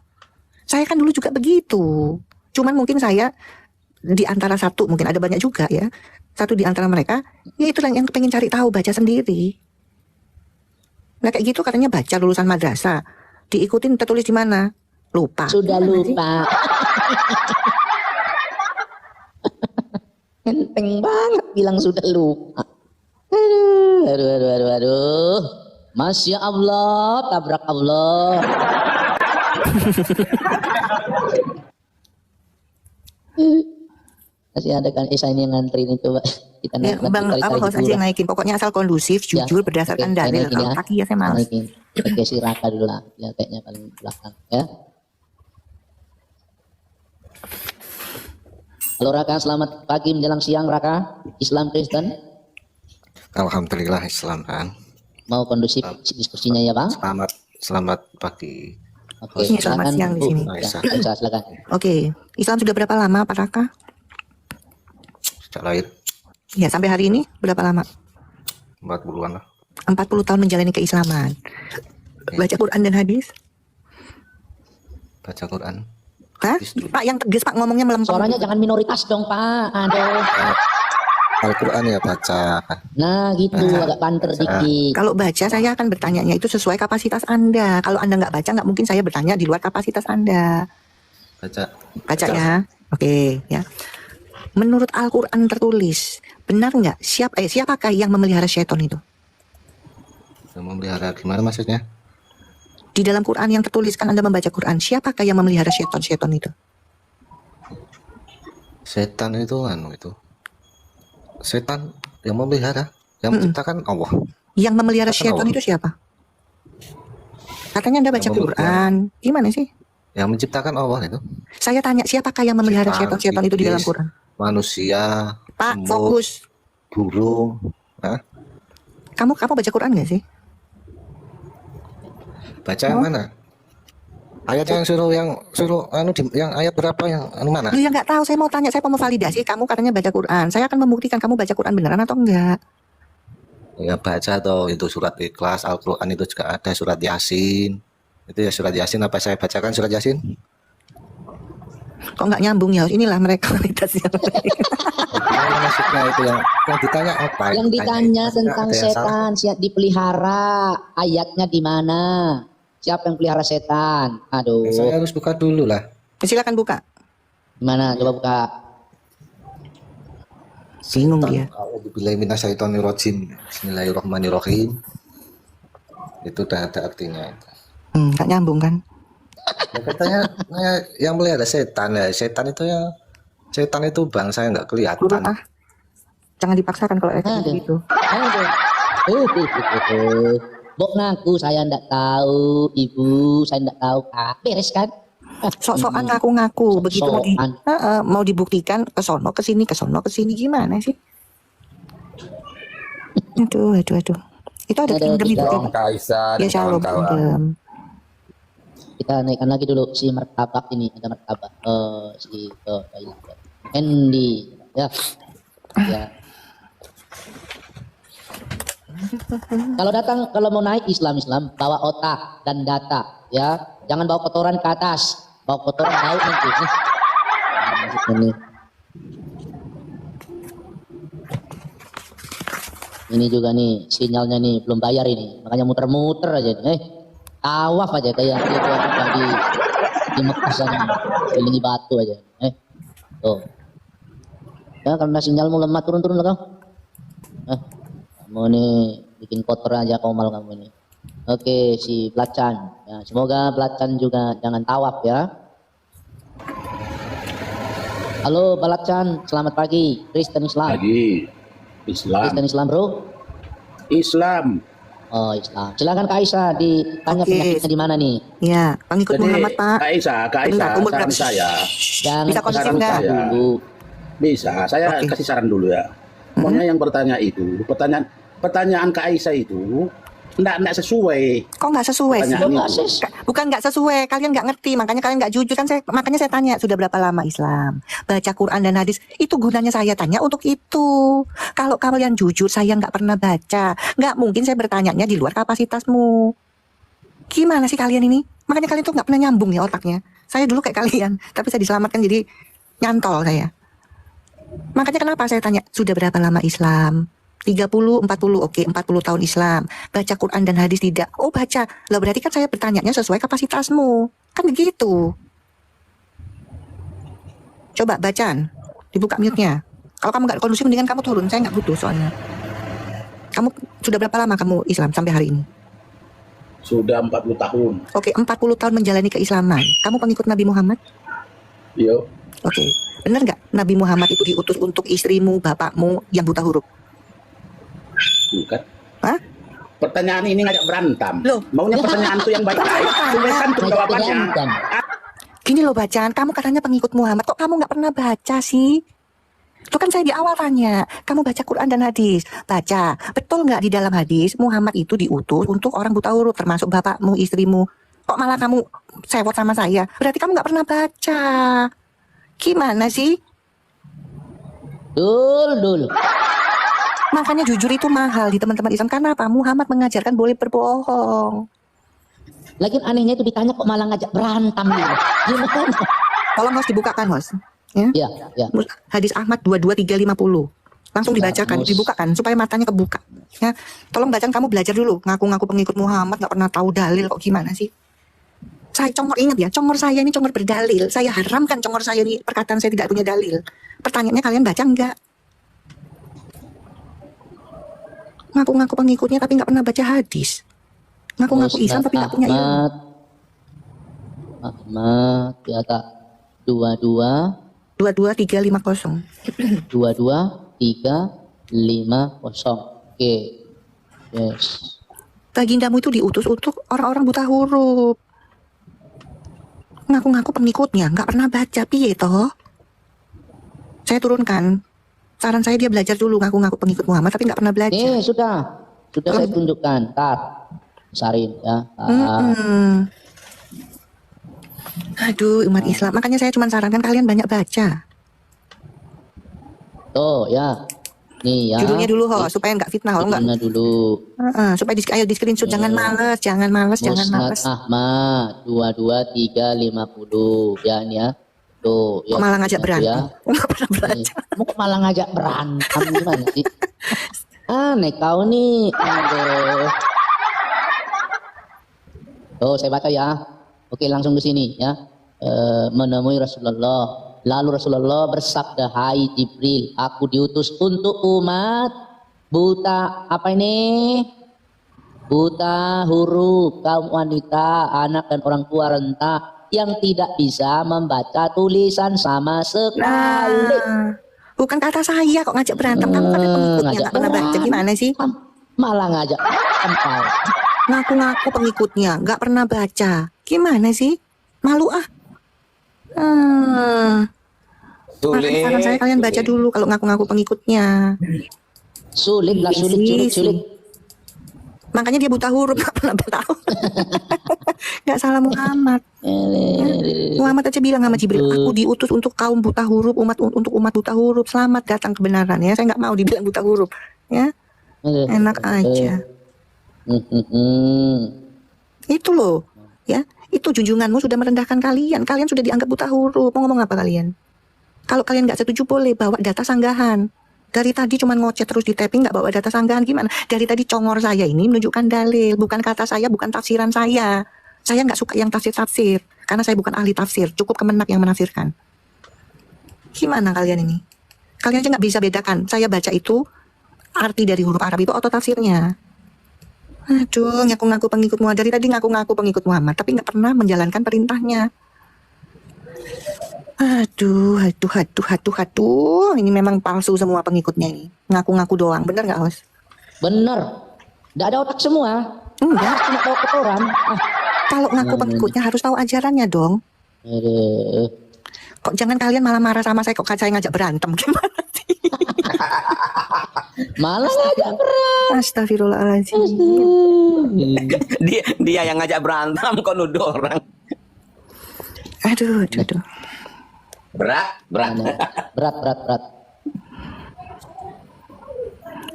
[SPEAKER 2] Saya kan dulu juga begitu. Cuman mungkin saya di antara satu, mungkin ada banyak juga ya. Satu di antara mereka, ya itu yang pengen cari tahu, baca sendiri. Nah kayak gitu katanya baca lulusan madrasah. Diikutin tertulis di mana? Lupa.
[SPEAKER 3] Sudah lupa. Enteng banget bilang sudah lupa. Aduh. Masya Allah, tabrak Allah. Masih ada kan Esa ini yang ngantri ini, coba kita
[SPEAKER 2] naik. Ya, Bang, apa host aja yang naikin. Pokoknya asal kondusif, jujur, ya, berdasarkan dalil. Kalau kaki ya saya malas.
[SPEAKER 3] Oke, si Raka dulu lah. Ya, kayaknya paling belakang ya. Halo Raka, selamat pagi menjelang siang Raka. Islam Kristen?
[SPEAKER 11] Alhamdulillah Islam kan.
[SPEAKER 3] Mau kondusif diskusinya ya Bang?
[SPEAKER 11] Selamat pagi.
[SPEAKER 3] Oke,
[SPEAKER 2] selamat siang di sini.
[SPEAKER 3] Ya, silakan.
[SPEAKER 2] Oke, Islam sudah berapa lama Pak Raka?
[SPEAKER 11] Sejak lahir.
[SPEAKER 2] Ya, sampai hari ini berapa lama?
[SPEAKER 11] 40-an lah.
[SPEAKER 2] 40 tahun menjalani keislaman. Baca Quran dan hadis?
[SPEAKER 11] Baca Quran.
[SPEAKER 2] Hah? Pak yang tegas Pak ngomongnya melempem.
[SPEAKER 3] Suaranya jangan minoritas dong Pak. Aduh.
[SPEAKER 11] Al-Quran ya baca.
[SPEAKER 3] Nah gitu, agak banter dikit.
[SPEAKER 2] Kalau baca saya akan bertanyanya itu sesuai kapasitas Anda. Kalau Anda nggak baca, nggak mungkin saya bertanya di luar kapasitas Anda. Baca ya. Oke ya. Menurut Al-Quran tertulis, benar nggak siapakah yang memelihara syaitan itu?
[SPEAKER 11] Memelihara gimana maksudnya?
[SPEAKER 2] Di dalam Quran yang tertulis kan Anda membaca Quran, siapakah yang memelihara syaitan itu?
[SPEAKER 11] Setan itu setan yang memelihara, yang menciptakan Allah.
[SPEAKER 2] Yang memelihara syaitan itu siapa? Katanya Anda baca Quran, gimana sih?
[SPEAKER 11] Yang menciptakan Allah itu.
[SPEAKER 2] Saya tanya siapakah yang memelihara syaitan itu di dalam Quran?
[SPEAKER 11] Manusia,
[SPEAKER 2] Pak, fokus.
[SPEAKER 11] Burung. Hah?
[SPEAKER 2] Kamu baca Quran nggak sih?
[SPEAKER 11] Baca yang mana? Ayat yang yang ayat berapa yang mana?
[SPEAKER 2] Lu yang nggak tahu, saya mau tanya, saya mau validasi. Kamu katanya baca Quran, saya akan membuktikan kamu baca Quran beneran atau enggak.
[SPEAKER 11] Ya baca atau itu surat Ikhlas, Al-Quran itu juga ada surat Yasin. Itu ya surat Yasin, apa saya bacakan surat Yasin?
[SPEAKER 2] Kok nggak nyambung ya? Inilah mereka kualitasnya.
[SPEAKER 11] Maksudnya itu yang ditanya apa?
[SPEAKER 3] Yang ditanya tentang setan siap dipelihara, ayatnya di mana? Siapa yang pelihara setan? Aduh.
[SPEAKER 11] Saya harus buka dulu lah.
[SPEAKER 2] Silakan buka.
[SPEAKER 3] Gimana? Coba buka.
[SPEAKER 2] Bingung dia.
[SPEAKER 11] Bismillahirrahmanirrahim. Itu udah ada artinya.
[SPEAKER 2] Nggak nyambung kan?
[SPEAKER 11] Ya, katanya yang melihara setan ya. Setan itu bang saya nggak kelihatan.
[SPEAKER 2] Jangan dipaksakan kalau gitu.
[SPEAKER 3] Bok ngaku saya ndak tahu, ibu saya ndak tahu, beres kan?
[SPEAKER 2] Sok-sokan ngaku-ngaku begitu mau dibuktikan ke sono ke sini gimana sih? Aduh. Itu ada kingdom itu. Ya shalom kingdom.
[SPEAKER 3] Kita naikkan lagi dulu si martabak ini, ada martabak Andy ya. Kalau mau naik Islam bawa otak dan data ya, jangan bawa kotoran ke atas, bawa kotoran bau nanti. Ini juga nih sinyalnya nih belum bayar ini, makanya muter-muter aja nih. Tawaf aja kayak itu tadi. di Mekah sana, ilingi batu aja. Tuh. Ya karena sinyalmu lemah, turun lah kau. Kamu nih bikin kotor aja komal kamu ini. Oke, si Pelacan. Ya, semoga Pelacan juga jangan tawaf ya. Halo Pelacan, selamat pagi. Kristen Islam.
[SPEAKER 12] Pagi. Islam.
[SPEAKER 3] Kristen Islam bro.
[SPEAKER 12] Islam.
[SPEAKER 3] Oh Islam. Silakan Kak Aisyah ditanya penyakitnya di mana nih?
[SPEAKER 2] Ya, pengikut
[SPEAKER 12] Jadi,
[SPEAKER 2] Muhammad Pak.
[SPEAKER 12] Kak Aisyah, saran saya.
[SPEAKER 3] Jangan
[SPEAKER 2] Bisa konsisten
[SPEAKER 12] saran
[SPEAKER 2] nggak?
[SPEAKER 12] saya.
[SPEAKER 3] dulu.
[SPEAKER 12] Bisa, saya kasih saran dulu ya. Pokoknya yang bertanya itu, pertanyaan Kak Aisyah itu enggak sesuai.
[SPEAKER 2] Kok nggak sesuai sih?
[SPEAKER 12] Pertanyaan itu.
[SPEAKER 2] Bukan nggak sesuai, kalian nggak ngerti, makanya kalian nggak jujur kan. Makanya saya tanya, sudah berapa lama Islam? Baca Quran dan hadis, itu gunanya saya tanya untuk itu. Kalau kalian jujur, saya nggak pernah baca. Nggak mungkin saya bertanyanya di luar kapasitasmu. Gimana sih kalian ini? Makanya kalian tuh nggak pernah nyambung ya otaknya. Saya dulu kayak kalian, tapi saya diselamatkan jadi nyantol saya. Makanya kenapa saya tanya, sudah berapa lama Islam? 30, 40, oke, 40 tahun Islam. Baca Quran dan hadis tidak? Oh baca. Lah berarti kan saya bertanyanya sesuai kapasitasmu. Kan begitu. Coba bacaan. Dibuka mute-nya. Kalau kamu nggak kondusif, mendingan kamu turun. Saya nggak butuh soalnya. Kamu sudah berapa lama kamu Islam sampai hari ini?
[SPEAKER 12] Sudah 40 tahun.
[SPEAKER 2] Oke, 40 tahun menjalani keislaman. Kamu pengikut Nabi Muhammad?
[SPEAKER 12] Iya.
[SPEAKER 2] Oke. Benar nggak Nabi Muhammad itu diutus untuk istrimu, bapakmu yang buta huruf?
[SPEAKER 12] Bukan.
[SPEAKER 2] Hah?
[SPEAKER 12] Pertanyaan ini ngajak berantem.
[SPEAKER 2] Loh.
[SPEAKER 12] Maunya pertanyaan itu yang baik-baik. Suwekan tuh jawabannya.
[SPEAKER 2] Gini loh bacaan, kamu katanya pengikut Muhammad, kok kamu nggak pernah baca sih? Itu kan saya di awal tanya, kamu baca Quran dan hadis, baca. Betul nggak di dalam hadis Muhammad itu diutus untuk orang buta huruf, termasuk bapakmu, istrimu? Kok malah kamu sewot sama saya? Berarti kamu nggak pernah baca. Gimana sih?
[SPEAKER 3] Dul.
[SPEAKER 2] Makanya jujur itu mahal di teman-teman Islam. Karena apa? Muhammad mengajarkan boleh berbohong.
[SPEAKER 3] Lagian anehnya itu ditanya kok malah ngajak berantem nih. Gimana?
[SPEAKER 2] Tolong host dibukakan host. Ya.
[SPEAKER 3] Ya.
[SPEAKER 2] Hadis Ahmad 22350. Langsung dibacakan, dibukakan supaya matanya kebuka. Ya. Tolong bacaan, kamu belajar dulu. Ngaku-ngaku pengikut Muhammad nggak pernah tahu dalil kok gimana sih? Saya congor, ingat ya, congor saya ini congor berdalil. Saya haramkan congor saya ini, perkataan saya tidak punya dalil. Pertanyaannya kalian baca enggak? Ngaku-ngaku pengikutnya tapi nggak pernah baca hadis. Ngaku-ngaku Islam tapi nggak punya ilmu.
[SPEAKER 3] Ahmad ya Kak.
[SPEAKER 2] 22350.
[SPEAKER 3] 22350. Oke. Yes.
[SPEAKER 2] Bagindamu itu diutus untuk orang-orang buta huruf. Ngaku-ngaku pengikutnya nggak pernah baca, piye toh? Saya turunkan. Saran saya dia belajar dulu, ngaku-ngaku pengikut Muhammad tapi nggak pernah belajar.
[SPEAKER 3] Sudah saya tunjukkan. Tat. Sarin ya.
[SPEAKER 2] Aduh, umat Islam. Makanya saya cuma sarankan kalian banyak baca.
[SPEAKER 3] Tuh ya. Nih ya.
[SPEAKER 2] Judulnya dulu supaya nggak fitnah.
[SPEAKER 3] Judulnya dulu.
[SPEAKER 2] Supaya ayo di screenshot. Jangan males.
[SPEAKER 3] Musnad Ahmad 22350 ya ini ya. Tuh, ya,
[SPEAKER 2] malah ngajak berantem.
[SPEAKER 3] Ya.
[SPEAKER 2] Nggak pernah belajar.
[SPEAKER 3] Kok malah ngajak berantem gimana sih? Aneh kau nih. Aduh. Tuh saya baca ya. Oke langsung ke sini ya. Menemui Rasulullah. Lalu Rasulullah bersabda, hai Jibril, aku diutus untuk umat buta apa ini? Buta huruf, kaum wanita, anak dan orang tua renta yang tidak bisa membaca tulisan sama sekali.
[SPEAKER 2] Bukan kata saya kok ngajak berantem. Kamu kan pengikutnya nggak pernah baca, gimana sih?
[SPEAKER 3] Malah ngajak berantem.
[SPEAKER 2] Ngaku-ngaku pengikutnya nggak pernah baca, gimana sih? Malu ah. Saran saya kalian baca dulu kalau ngaku-ngaku pengikutnya.
[SPEAKER 3] Sulit.
[SPEAKER 2] Makanya dia buta huruf, nggak pernah tahu. Nggak salah Muhammad. Muhammad aja bilang sama Jibril, aku diutus untuk kaum buta huruf, untuk umat buta huruf. Selamat datang kebenaran ya. Saya nggak mau dibilang buta huruf. Ya, enak aja. Itu loh, ya. Itu junjunganmu sudah merendahkan kalian. Kalian sudah dianggap buta huruf. Mau ngomong apa kalian? Kalau kalian nggak setuju boleh bawa data sanggahan. Dari tadi cuma ngoceh terus di tapping nggak bawa data sanggahan gimana? Dari tadi congor saya ini menunjukkan dalil, bukan kata saya, bukan tafsiran saya. Saya nggak suka yang tafsir-tafsir. karena saya bukan ahli tafsir, cukup Kemenak yang menafsirkan. Gimana kalian ini? Kalian aja nggak bisa bedakan. Saya baca itu arti dari huruf Arab itu atau tafsirnya. Aduh, ngaku-ngaku pengikut Muhammad, dari tadi ngaku-ngaku pengikut Muhammad, tapi nggak pernah menjalankan perintahnya. Aduh, ini memang palsu semua pengikutnya ini. Ngaku-ngaku doang, bener nggak, Hos?
[SPEAKER 3] Bener, nggak ada otak semua.
[SPEAKER 2] Enggak,
[SPEAKER 3] cuma tahu kotoran.
[SPEAKER 2] Kalau ngaku pengikutnya harus tahu ajarannya dong. Kok jangan kalian malah marah sama saya, kok saya ngajak berantem, gimana sih?
[SPEAKER 3] Malah ngajak berantem.
[SPEAKER 2] Astagfirullahaladzim.
[SPEAKER 13] Dia yang ngajak berantem kok nuduh orang.
[SPEAKER 2] Aduh.
[SPEAKER 13] Berat.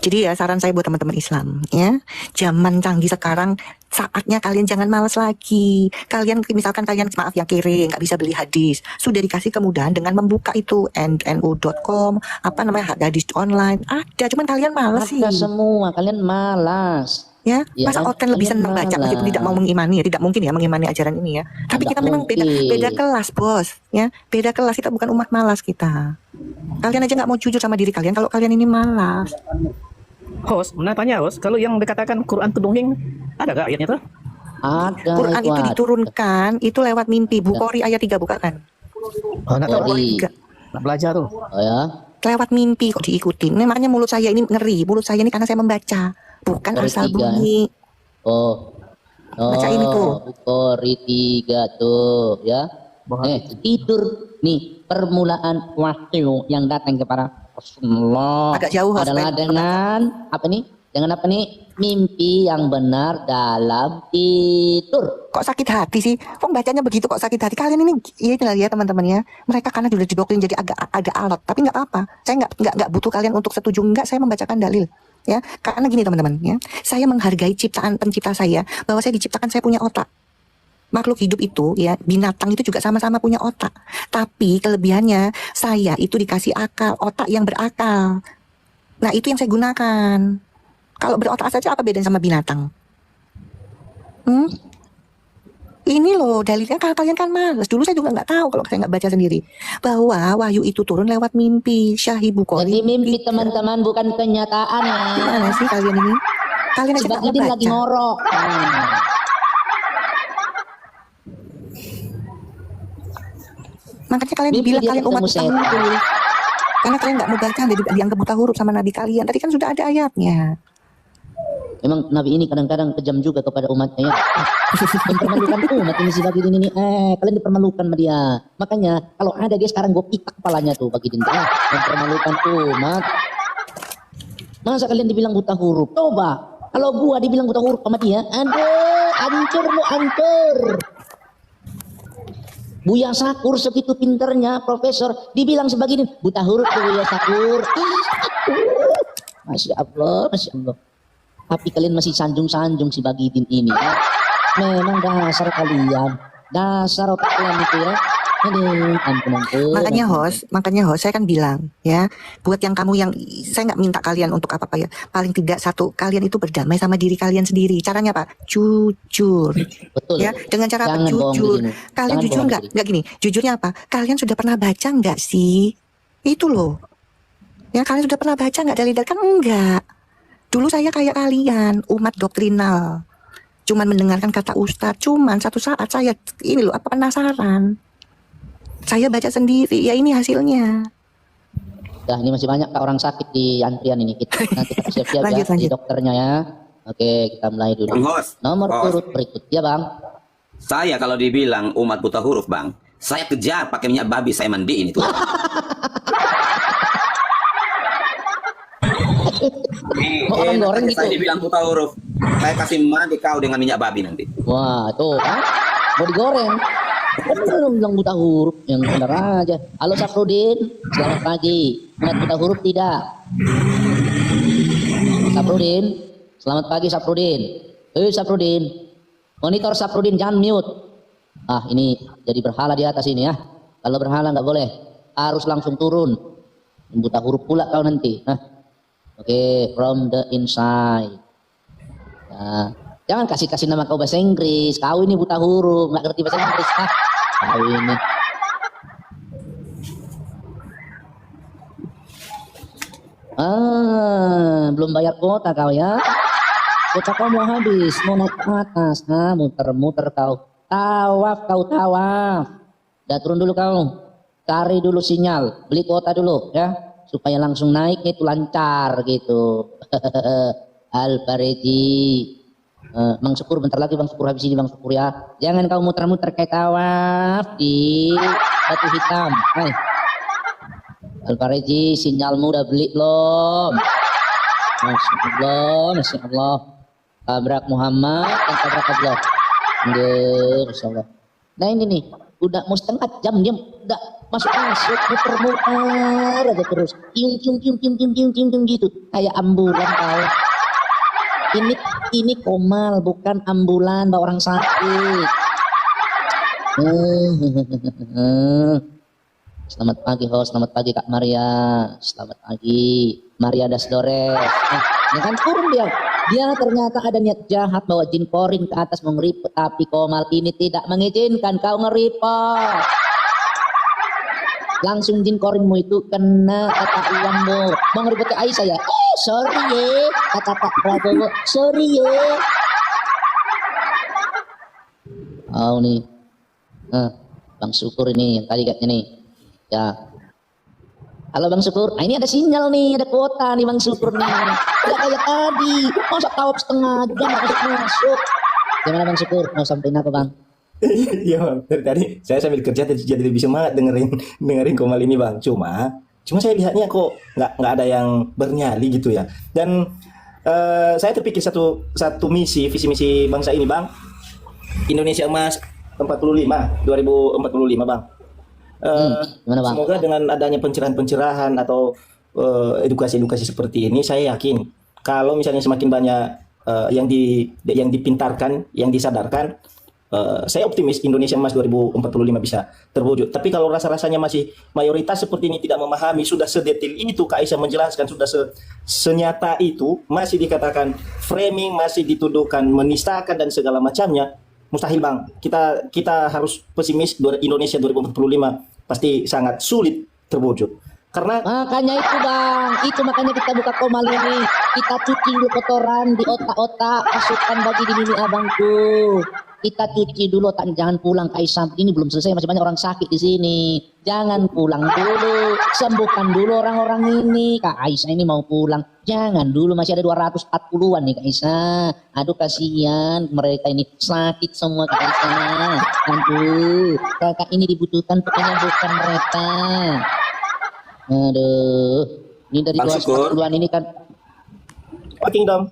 [SPEAKER 2] Jadi ya saran saya buat teman-teman Islam ya, zaman canggih sekarang saatnya kalian jangan malas lagi. Kalian misalkan kalian maaf yang kere nggak bisa beli hadis, sudah dikasih kemudahan dengan membuka itu nu.com hadis online ada, cuman kalian malas sih.
[SPEAKER 3] Ada semua, kalian malas.
[SPEAKER 2] Ya, masa Oten lebih senang baca meskipun tidak mau mengimani ya, tidak mungkin ya mengimani ajaran ini ya. Tapi kita memang beda kelas, Bos, ya. Beda kelas, kita bukan umat malas kita. Kalian aja nggak mau jujur sama diri kalian kalau kalian ini malas.
[SPEAKER 14] Host, tanya Host, kalau yang dikatakan Quran itu dongeng, ada gak ayatnya tuh?
[SPEAKER 3] Ada.
[SPEAKER 2] Quran itu diturunkan, itu lewat mimpi. Bukhari ayat 3 bukan?
[SPEAKER 14] Oh, nak belajar tuh.
[SPEAKER 3] Oh ya.
[SPEAKER 2] Lewat mimpi kok diikutin. Ini makanya mulut saya ini ngeri. Mulut saya ini karena saya membaca, bukan asal bunyi.
[SPEAKER 3] Baca
[SPEAKER 2] ini tuh.
[SPEAKER 3] Bukhari 3 tuh, ya. Tidur nih permulaan wahyu yang datang kepada Rasulullah.
[SPEAKER 2] Agak jauh
[SPEAKER 3] adalah dengan apa nih? Dengan apa nih? Mimpi yang benar dalam tidur.
[SPEAKER 2] Kok sakit hati sih? Kok bacanya begitu kok sakit hati? Kalian ini ya teman-teman ya. Mereka karena sudah didoktrin jadi agak alot, tapi nggak apa-apa. Saya nggak butuh kalian untuk setuju, enggak, saya membacakan dalil. Ya, karena gini teman-teman ya. Saya menghargai ciptaan pencipta saya, bahwa saya diciptakan saya punya otak. Makhluk hidup itu ya, binatang itu juga sama-sama punya otak. Tapi kelebihannya saya itu dikasih akal, otak yang berakal. Nah, itu yang saya gunakan. Kalau berotak saja apa bedanya sama binatang? Ini loh dalilnya, kalian kan males. Dulu saya juga nggak tahu kalau saya nggak baca sendiri. Bahwa wahyu itu turun lewat mimpi. Syahih Bukhari.
[SPEAKER 3] Jadi mimpi teman-teman, bukan kenyataan ya.
[SPEAKER 2] Gimana sih kalian ini? Kalian aja nggak baca.
[SPEAKER 3] Lagi ngorok.
[SPEAKER 2] Makanya kalian bilang kalian umat buta huruf. Karena kalian nggak mau baca, jadi dianggap buta huruf sama nabi kalian. Tadi kan sudah ada ayatnya.
[SPEAKER 3] Memang nabi ini kadang-kadang kejam juga kepada umatnya ya. Mempermalukan umat ini si Bagi ini. Kalian dipermalukan sama dia. Makanya kalau ada dia sekarang gue pitak kepalanya tuh Bagi Din. Mempermalukan umat. Masa kalian dibilang buta huruf? Coba. Kalau gua dibilang buta huruf sama dia, aduh, hancur lu hancur. Buya Sakur segitu pinternya profesor dibilang sebagai ini buta huruf tuh Buya Sakur. Masya Allah. Tapi kalian masih sanjung-sanjung si Bagidin ini ya. Memang dasar kalian, dasar otak kalian itu ya. Ampun.
[SPEAKER 2] Makanya host, saya kan bilang ya, buat yang kamu yang saya nggak minta kalian untuk apa ya, paling tidak satu, kalian itu berdamai sama diri kalian sendiri. Caranya apa? Jujur.
[SPEAKER 3] Betul.
[SPEAKER 2] Ya, dengan cara apa? Jujur. Kalian jujur nggak gini? Jujurnya apa? Kalian sudah pernah baca nggak sih? Itu loh. Ya, kalian sudah pernah baca nggak dalil kan enggak? Dulu saya kayak kalian, umat doktrinal. Cuman mendengarkan kata ustadz, cuman satu saat saya ini loh, apa penasaran. Saya baca sendiri, ya ini hasilnya.
[SPEAKER 3] Dah, ini masih banyak orang sakit di antrian ini. Nanti kita siap-siap ya di dokternya ya. Oke, kita mulai dulu. Nomor urut berikut ya Bang.
[SPEAKER 13] Saya kalau dibilang umat buta huruf Bang, saya kejar pakai minyak babi saya mandiin itu.
[SPEAKER 3] Orang goreng gitu.
[SPEAKER 13] Saya dibilang buta huruf, saya kasih mandi kau dengan minyak babi nanti.
[SPEAKER 3] Wah, tuh mau digoreng. Belum bilang buta huruf, yang benar aja. Halo Safrudin, selamat pagi. Ingat buta huruf tidak? Safrudin, selamat pagi Safrudin. Safrudin, monitor Safrudin jangan mute. Ah, ini jadi berhala di atas ini ya. Kalau berhala nggak boleh, harus langsung turun. Buta huruf pula kau nanti. Oke, from the inside. Nah, jangan kasih nama kau bahasa Inggris. Kau ini buta huruf, nggak ngerti bahasa Inggris. Ini. Belum bayar kuota kau ya. Kuota kau mau habis, mau naik ke atas. Muter-muter kau. Tawaf kau, tawaf. Udah turun dulu kau. Cari dulu sinyal, beli kuota dulu ya. Supaya langsung naik itu lancar gitu. Al-Fariji. Bang Syukur bentar lagi, Bang Syukur habis ini, Bang Syukur ya. Jangan kau muter-muter kayak tawaf di batu hitam. Al-Fariji, sinyalmu udah beli belum? Masya Allah, Masya Allah. Tabrak Muhammad dan tabrak Allah. Masya Allah. Nah ini nih, udah mau setengah jam dia udah masuk muter-muter aja terus. Tiung gitu. Kayak ambulan kau. Ini komal, bukan ambulan bawa orang sakit. Selamat pagi host, selamat pagi Kak Maria, selamat pagi Maria Dasdores. Ini kan turun dia ternyata ada niat jahat bawa jin korin ke atas mau ngeripet, tapi komal ini tidak mengizinkan kau ngeripet. Langsung jin korinmu itu kena kata uangmu. Mau ngeripet ke Aisyah ya? Sorry ye, kata Pak Prabowo, sorry ye. Oh nih, Bang Syukur ini yang tadi katanya nih. Ya. Halo Bang Syukur, ini ada sinyal nih, ada kuota nih Bang Syukur nih. Tidak kayak tadi, masa tawaf setengah jam nggak masuk. Gimana Bang Syukur, mau sampein apa Bang?
[SPEAKER 5] Iya Bang, dari tadi saya sambil kerja jadi lebih semangat dengerin Komal ini Bang. Cuma saya lihatnya kok nggak ada yang bernyali gitu ya. Dan saya terpikir satu visi misi bangsa ini Bang. Indonesia Emas 2045 Bang.
[SPEAKER 3] Gimana, Bang?
[SPEAKER 5] Semoga dengan adanya pencerahan atau edukasi seperti ini, saya yakin kalau misalnya semakin banyak yang dipintarkan, yang disadarkan, saya optimis Indonesia Emas 2045 bisa terwujud. Tapi kalau rasa-rasanya masih mayoritas seperti ini tidak memahami, sudah sedetil itu Kak Aisyah menjelaskan, sudah senyata itu, masih dikatakan framing, masih dituduhkan menistakan dan segala macamnya, mustahil Bang. Kita harus pesimis, Indonesia 2045 pasti sangat sulit terwujud. Karena
[SPEAKER 3] makanya itu Bang, makanya kita buka Komal ini, kita cuci dulu kotoran di otak-otak, masukkan bagi di mimi abangku. Kita cuci dulu, jangan pulang Kak Aisyah. Ini belum selesai, masih banyak orang sakit di sini. Jangan pulang dulu, sembuhkan dulu orang-orang ini. Kak Aisyah ini mau pulang, jangan dulu, masih ada 240-an nih Kak Aisyah. Aduh kasihan mereka ini sakit semua Kak Aisyah. Aduh, kakak ini dibutuhkan penyembuhan mereka. Aduh, ini dari 240-an ini kan.
[SPEAKER 5] Kingdom.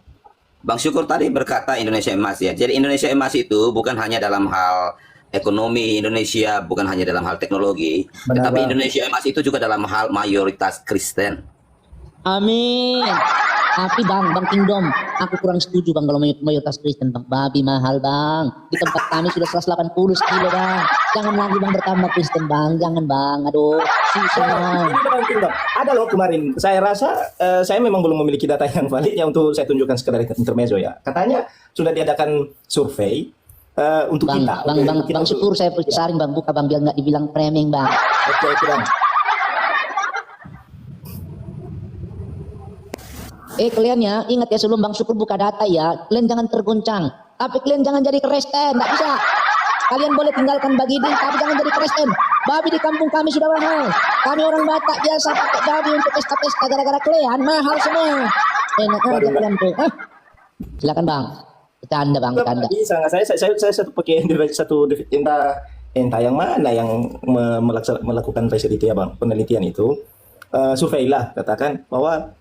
[SPEAKER 13] Bang Syukur tadi berkata Indonesia Emas ya. Jadi Indonesia Emas itu bukan hanya dalam hal ekonomi Indonesia, bukan hanya dalam hal teknologi, tetapi Indonesia Emas itu juga dalam hal mayoritas Kristen.
[SPEAKER 3] Amin. Tapi Bang Kingdom, aku kurang setuju Bang kalau mayoritas Kristen Bang. Babi mahal Bang. Di tempat kami sudah 180 kilo Bang. Jangan lagi Bang bertambah Kristen Bang. Jangan Bang. Aduh, susah.
[SPEAKER 5] Ada loh kemarin. Saya rasa saya memang belum memiliki data yang validnya untuk saya tunjukkan sekedar intermezzo ya. Katanya sudah diadakan survei untuk kita.
[SPEAKER 3] Bang Syukur saya saring Bang buka Bang biar nggak dibilang framing Bang.
[SPEAKER 5] Oke Bang.
[SPEAKER 3] Kalian ya, ingat ya sebelum Bang Syukur buka data ya, kalian jangan tergoncang. Tapi kalian jangan jadi Kristen, nggak bisa. Kalian boleh tinggalkan bagi din, tapi jangan jadi Kristen. Babi di kampung kami sudah mahal. Kami orang Batak biasa pakai babi untuk pesta-pesta gara-gara kalian mahal semua. Enak aja kalian tuh. Silakan Bang. Bercanda Bang, bercanda.
[SPEAKER 5] Saya pakai satu entah yang mana yang melakukan riset itu ya Bang, penelitian itu. Survei lah katakan bahwa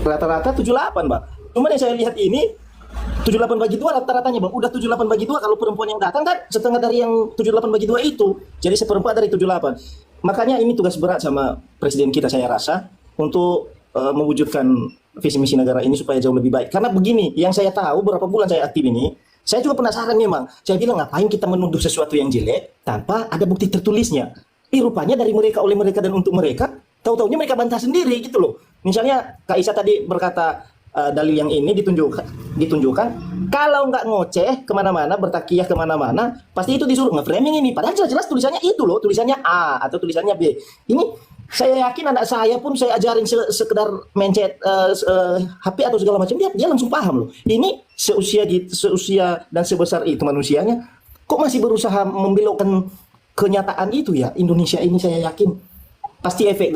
[SPEAKER 5] rata-rata 78 Bang. Cuman yang saya lihat ini 78 bagi 2 rata-ratanya Bang. Udah 78 bagi 2 kalau perempuan yang datang kan setengah dari yang 78 bagi 2 itu. Jadi seperempat dari 78. Makanya ini tugas berat sama presiden kita saya rasa untuk mewujudkan visi misi negara ini supaya jauh lebih baik. Karena begini, yang saya tahu beberapa bulan saya aktif ini, saya juga penasaran memang. Saya bilang ngapain kita menuduh sesuatu yang jelek tanpa ada bukti tertulisnya. Rupanya dari mereka, oleh mereka dan untuk mereka, tahu-taunya mereka bantah sendiri gitu loh. Misalnya Kak Isa tadi berkata dalil yang ini ditunjukkan. Kalau nggak ngoceh kemana-mana, bertakiyah kemana-mana, pasti itu disuruh nge-framing ini. Padahal jelas-jelas tulisannya itu loh, tulisannya A atau tulisannya B. Ini saya yakin anak saya pun saya ajarin sekedar mencet HP atau segala macam, dia langsung paham loh. Ini seusia dan sebesar itu manusianya, kok masih berusaha membelokkan kenyataan itu ya. Indonesia ini saya yakin pasti efek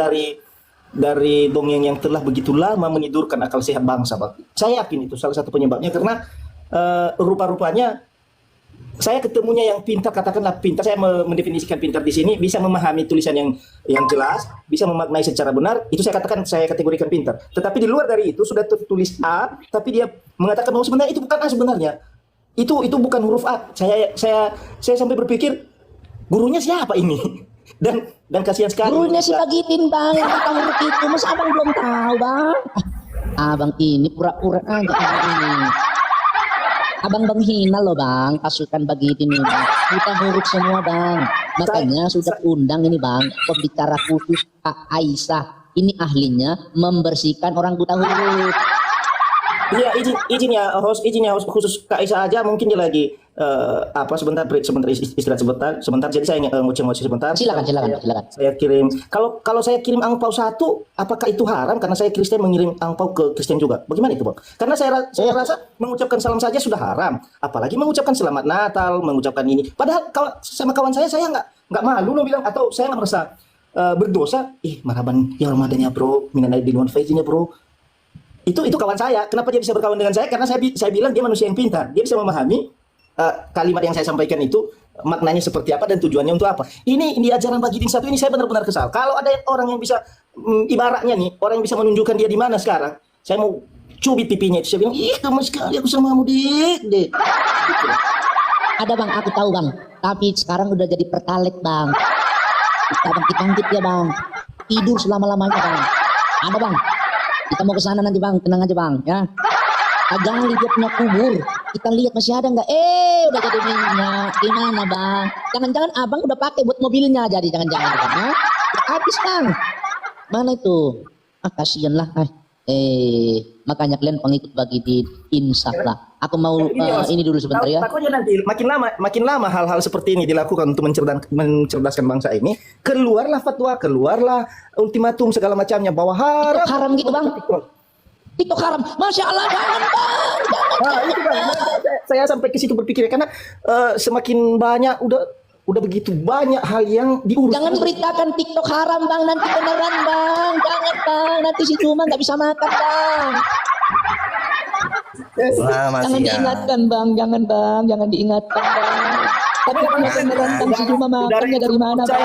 [SPEAKER 5] dari dongeng yang telah begitu lama menidurkan akal sehat bangsa, Pak. Saya yakin itu salah satu penyebabnya, karena rupa-rupanya saya ketemunya yang pintar, katakanlah pintar, saya mendefinisikan pintar di sini, bisa memahami tulisan yang jelas, bisa memaknai secara benar, itu saya katakan, saya kategorikan pintar. Tetapi di luar dari itu sudah tertulis A, tapi dia mengatakan bahwa sebenarnya itu bukan A sebenarnya. Itu bukan huruf A. Saya sampai berpikir gurunya siapa ini? Dan kasihan sekali.
[SPEAKER 15] Gurunya si Bagitin, Bang, yang tahu huruf itu. Mas abang belum tahu, Bang. Abang ini pura-pura aja ini. Abang hina loh, Bang, pasukan Bagitin ini. Kita huruf semua, Bang. Makanya sudah undang ini, Bang, pembicara khusus Kak Aisyah. Ini ahlinya membersihkan orang buta huruf.
[SPEAKER 5] Iya, izinnya host khusus Kak Aisyah aja, mungkin dia lagi sebentar istirahat sebentar. Jadi saya ngoceh sebentar.
[SPEAKER 15] Silakan.
[SPEAKER 5] Saya kirim. Kalau saya kirim angpau 1, apakah itu haram? Karena saya Kristen mengirim angpau ke Kristen juga. Bagaimana itu, Bang? Karena saya rasa mengucapkan salam saja sudah haram. Apalagi mengucapkan selamat Natal, mengucapkan ini. Padahal sama kawan saya nggak malu loh bilang, atau saya nggak merasa berdosa. Marhaban ya Ramadan ya, Bro. Minal aidin wal faizin ya, Bro. Itu kawan saya. Kenapa dia bisa berkawan dengan saya? Karena saya bilang dia manusia yang pintar. Dia bisa memahami kalimat yang saya sampaikan itu maknanya seperti apa dan tujuannya untuk apa. Ini di ajaran Bagitin 1 ini saya benar-benar kesal. Kalau ada orang yang bisa ibaratnya nih, orang yang bisa menunjukkan dia di mana sekarang, saya mau cubit pipinya itu. Saya bilang, gemes sekali aku samamu, Dek.
[SPEAKER 15] Ada, Bang, aku tahu, Bang. Tapi sekarang udah jadi pertalite, Bang. Kita bangkit ya, Bang. Tidur selama-lamanya, Bang. Ada, Bang. Kita mau ke sana nanti, Bang. Tenang aja, Bang, ya. Jangan lihat punya kubur. Kita lihat masih ada nggak? Udah jadi minyak. Gimana, Bang? Jangan-jangan abang udah pakai buat mobilnya, jadi jangan-jangan, Bang. Ya? Habis, Bang. Mana itu? Kasihan lah. Makanya kalian pengikut Bagitin, insaf lah. Aku mau ini dulu sebentar ya.
[SPEAKER 5] Takutnya nanti makin lama hal-hal seperti ini dilakukan untuk mencerdaskan bangsa ini. Keluarlah fatwa, keluarlah ultimatum segala macamnya bahwa
[SPEAKER 15] haram gitu, Bang. TikTok haram, Masya Allah, jangan, Bang,
[SPEAKER 5] itu, Bang. Saya sampai ke situ berpikir karena semakin banyak udah begitu banyak hal yang diurus.
[SPEAKER 15] Jangan beritakan TikTok haram, Bang, nanti beneran, Bang. Jangan, Bang, nanti si Cuma nggak bisa makan, Bang. Jangan diingatkan, Bang, jangan diingatkan, Bang. Tapi beneran, Bang, si Cuma makannya dari mana, Bang?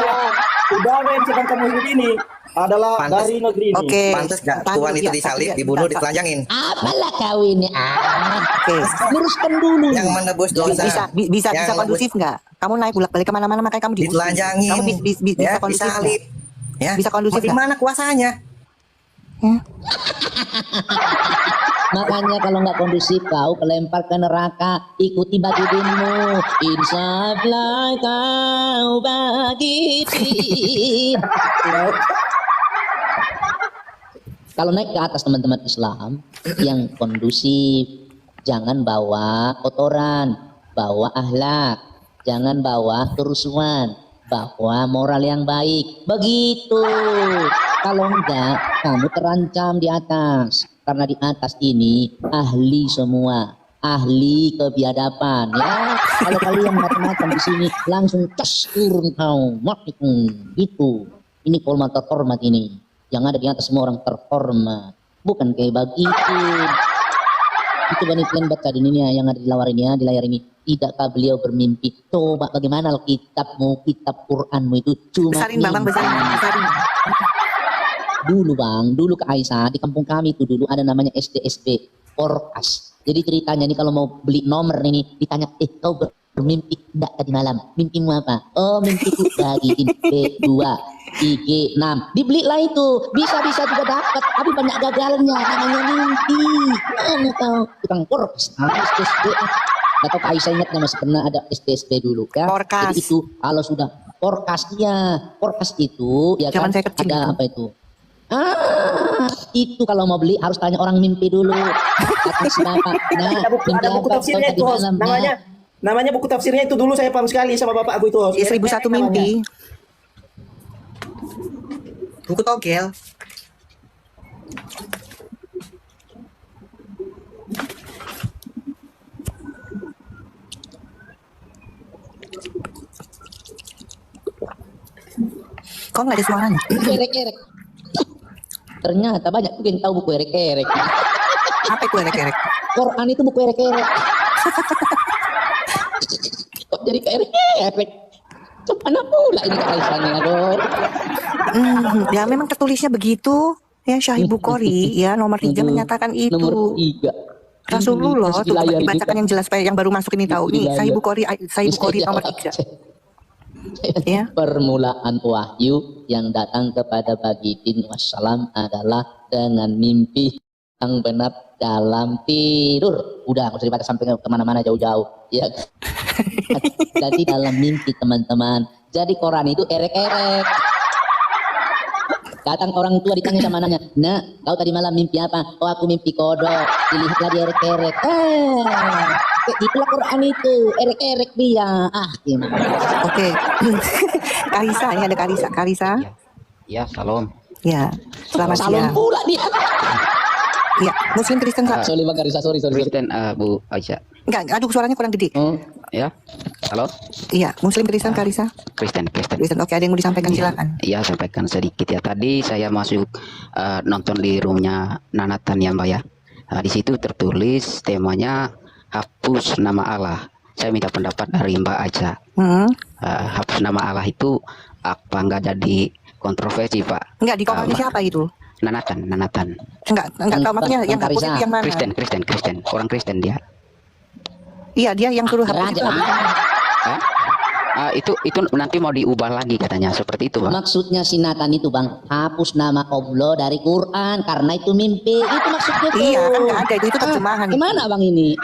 [SPEAKER 5] Udara yang sedang kamu hidup ini adalah dari negeri ini.
[SPEAKER 11] Oke. Pantes gak tuan itu disalib, dibunuh, ditelanjangin?
[SPEAKER 15] Apalah kau ini? Oke. Luruskan dulu.
[SPEAKER 11] Yang menebus dosa.
[SPEAKER 2] Bisa kondusif nggak? Kamu naik bolak-balik kemana-mana makanya kamu
[SPEAKER 11] ditelanjangin.
[SPEAKER 2] Kamu bisa kondusif
[SPEAKER 11] disalib. Ya.
[SPEAKER 2] Bisa kondusif.
[SPEAKER 11] Bagaimana kuasanya?
[SPEAKER 15] Makanya kalau nggak kondusif kau kelempar ke neraka, ikuti Bagitinmu. Insaflah kau Bagitin. Kalau naik ke atas teman-teman Islam yang kondusif, jangan bawa kotoran, bawa akhlak, jangan bawa kerusuhan, bawa moral yang baik. Begitu. Kalau enggak, kamu terancam di atas. Karena di atas ini ahli semua, ahli kebiadaban. Ya, kalau kalian macam-macam di sini langsung cas turun kau, itu. Ini kolma terhormat ini. Yang ada di atas semua orang terhormat, bukan kayak Bagitin. Itu kalian baca di ini yang ada di layar ini. Tidakkah beliau bermimpi? Coba bagaimana kitabmu, kitab Quranmu itu cuma
[SPEAKER 2] besarin, Bang, besarin.
[SPEAKER 15] Dulu, Bang, dulu ke Aisyah di kampung kami itu dulu ada namanya SDSB Orkas. Jadi ceritanya nih kalau mau beli nomor ini ditanya, kau bermimpi enggak tadi malam? Mimpimu apa? Oh, mimpiku Bagitin B2 IG 6. Dibelilah itu. Bisa juga dapat, tapi banyak gagalnya. Namanya mimpi. Mana tahu tukang Orkas. SDSB. Atau Aisyah ingatnya masih pernah ada SDSB dulu ya.
[SPEAKER 2] Orkas.
[SPEAKER 15] Jadi itu kalau sudah Orkas itu ya kan ada apa itu? Itu kalau mau beli harus tanya orang mimpi dulu. Kata si bapak. Nah,
[SPEAKER 5] Ada buku tafsirnya itu, host. Namanya buku tafsirnya itu, dulu saya paham sekali sama bapak aku itu, host.
[SPEAKER 2] Ya, 1001 mimpi. Buku togel. Kok nggak ada suaranya?
[SPEAKER 15] Erek-erek. Ternyata banyak tuh yang tahu buku erek-erek.
[SPEAKER 2] Apa itu erek-erek?
[SPEAKER 15] Quran itu buku erek-erek. Kok jadi ke erek-erek? Mana pula ini keaisannya, aduh.
[SPEAKER 2] Ya memang tertulisnya begitu. Ya Sahih Bukhari ya nomor 3 menyatakan itu.
[SPEAKER 15] Nomor 3.
[SPEAKER 2] Rasulullah tuh dibacakan yang jelas, yang baru masuk ini tahu nih Sahih Bukhari nomor 3. Ya.
[SPEAKER 15] Permulaan wahyu yang datang kepada Bagidin wassalam adalah dengan mimpi yang benar dalam tidur. Udah nggak usah dibaca sampai kemana-mana jauh-jauh ya. Jadi dalam mimpi teman-teman. Jadi Quran itu erek-erek. Datang orang tua ditanya sama anaknya, "Nah, kau tadi malam mimpi apa?" "Oh, aku mimpi kodok." Dilihatlah dia erek-erek. Itulah Quran itu, erek-erek dia. Gimana?
[SPEAKER 2] Oke. Karisa, ini ada Karisa. Karisa.
[SPEAKER 16] Ya, salam.
[SPEAKER 2] Ya, selamat siang.
[SPEAKER 15] Salam pula dia.
[SPEAKER 2] Ya, Muslim Kristen.
[SPEAKER 15] Sorry Bang Karisa, sorry.
[SPEAKER 16] Kristen, Bu Aisyah.
[SPEAKER 2] Enggak, aduh suaranya kurang gede.
[SPEAKER 16] Ya, halo.
[SPEAKER 2] Iya, Muslim Kristen Karisa.
[SPEAKER 16] Kristen.
[SPEAKER 2] Oke, ada yang mau disampaikan silakan.
[SPEAKER 16] Iya, sampaikan sedikit ya. Tadi saya masuk nonton di roomnya Nanatan ya Mbak ya. Di situ tertulis temanya hapus nama Allah. Saya minta pendapat dari Mbak Aja. Hapus nama Allah itu apa enggak jadi kontroversi Pak?
[SPEAKER 2] Enggak, di komennya siapa itu?
[SPEAKER 16] Nanatan.
[SPEAKER 2] Enggak tahu maksudnya yang hapus itu yang mana?
[SPEAKER 16] Kristen. Orang Kristen dia.
[SPEAKER 2] Iya, dia yang suruh hapus itu.
[SPEAKER 16] Itu nanti mau diubah lagi katanya, seperti itu Bang.
[SPEAKER 15] Maksudnya sinatan itu Bang, hapus nama Allah dari Quran karena itu mimpi. Itu maksudnya tuh.
[SPEAKER 2] Iya, kan nggak ada, itu terjemahan.
[SPEAKER 15] Gimana Bang ini?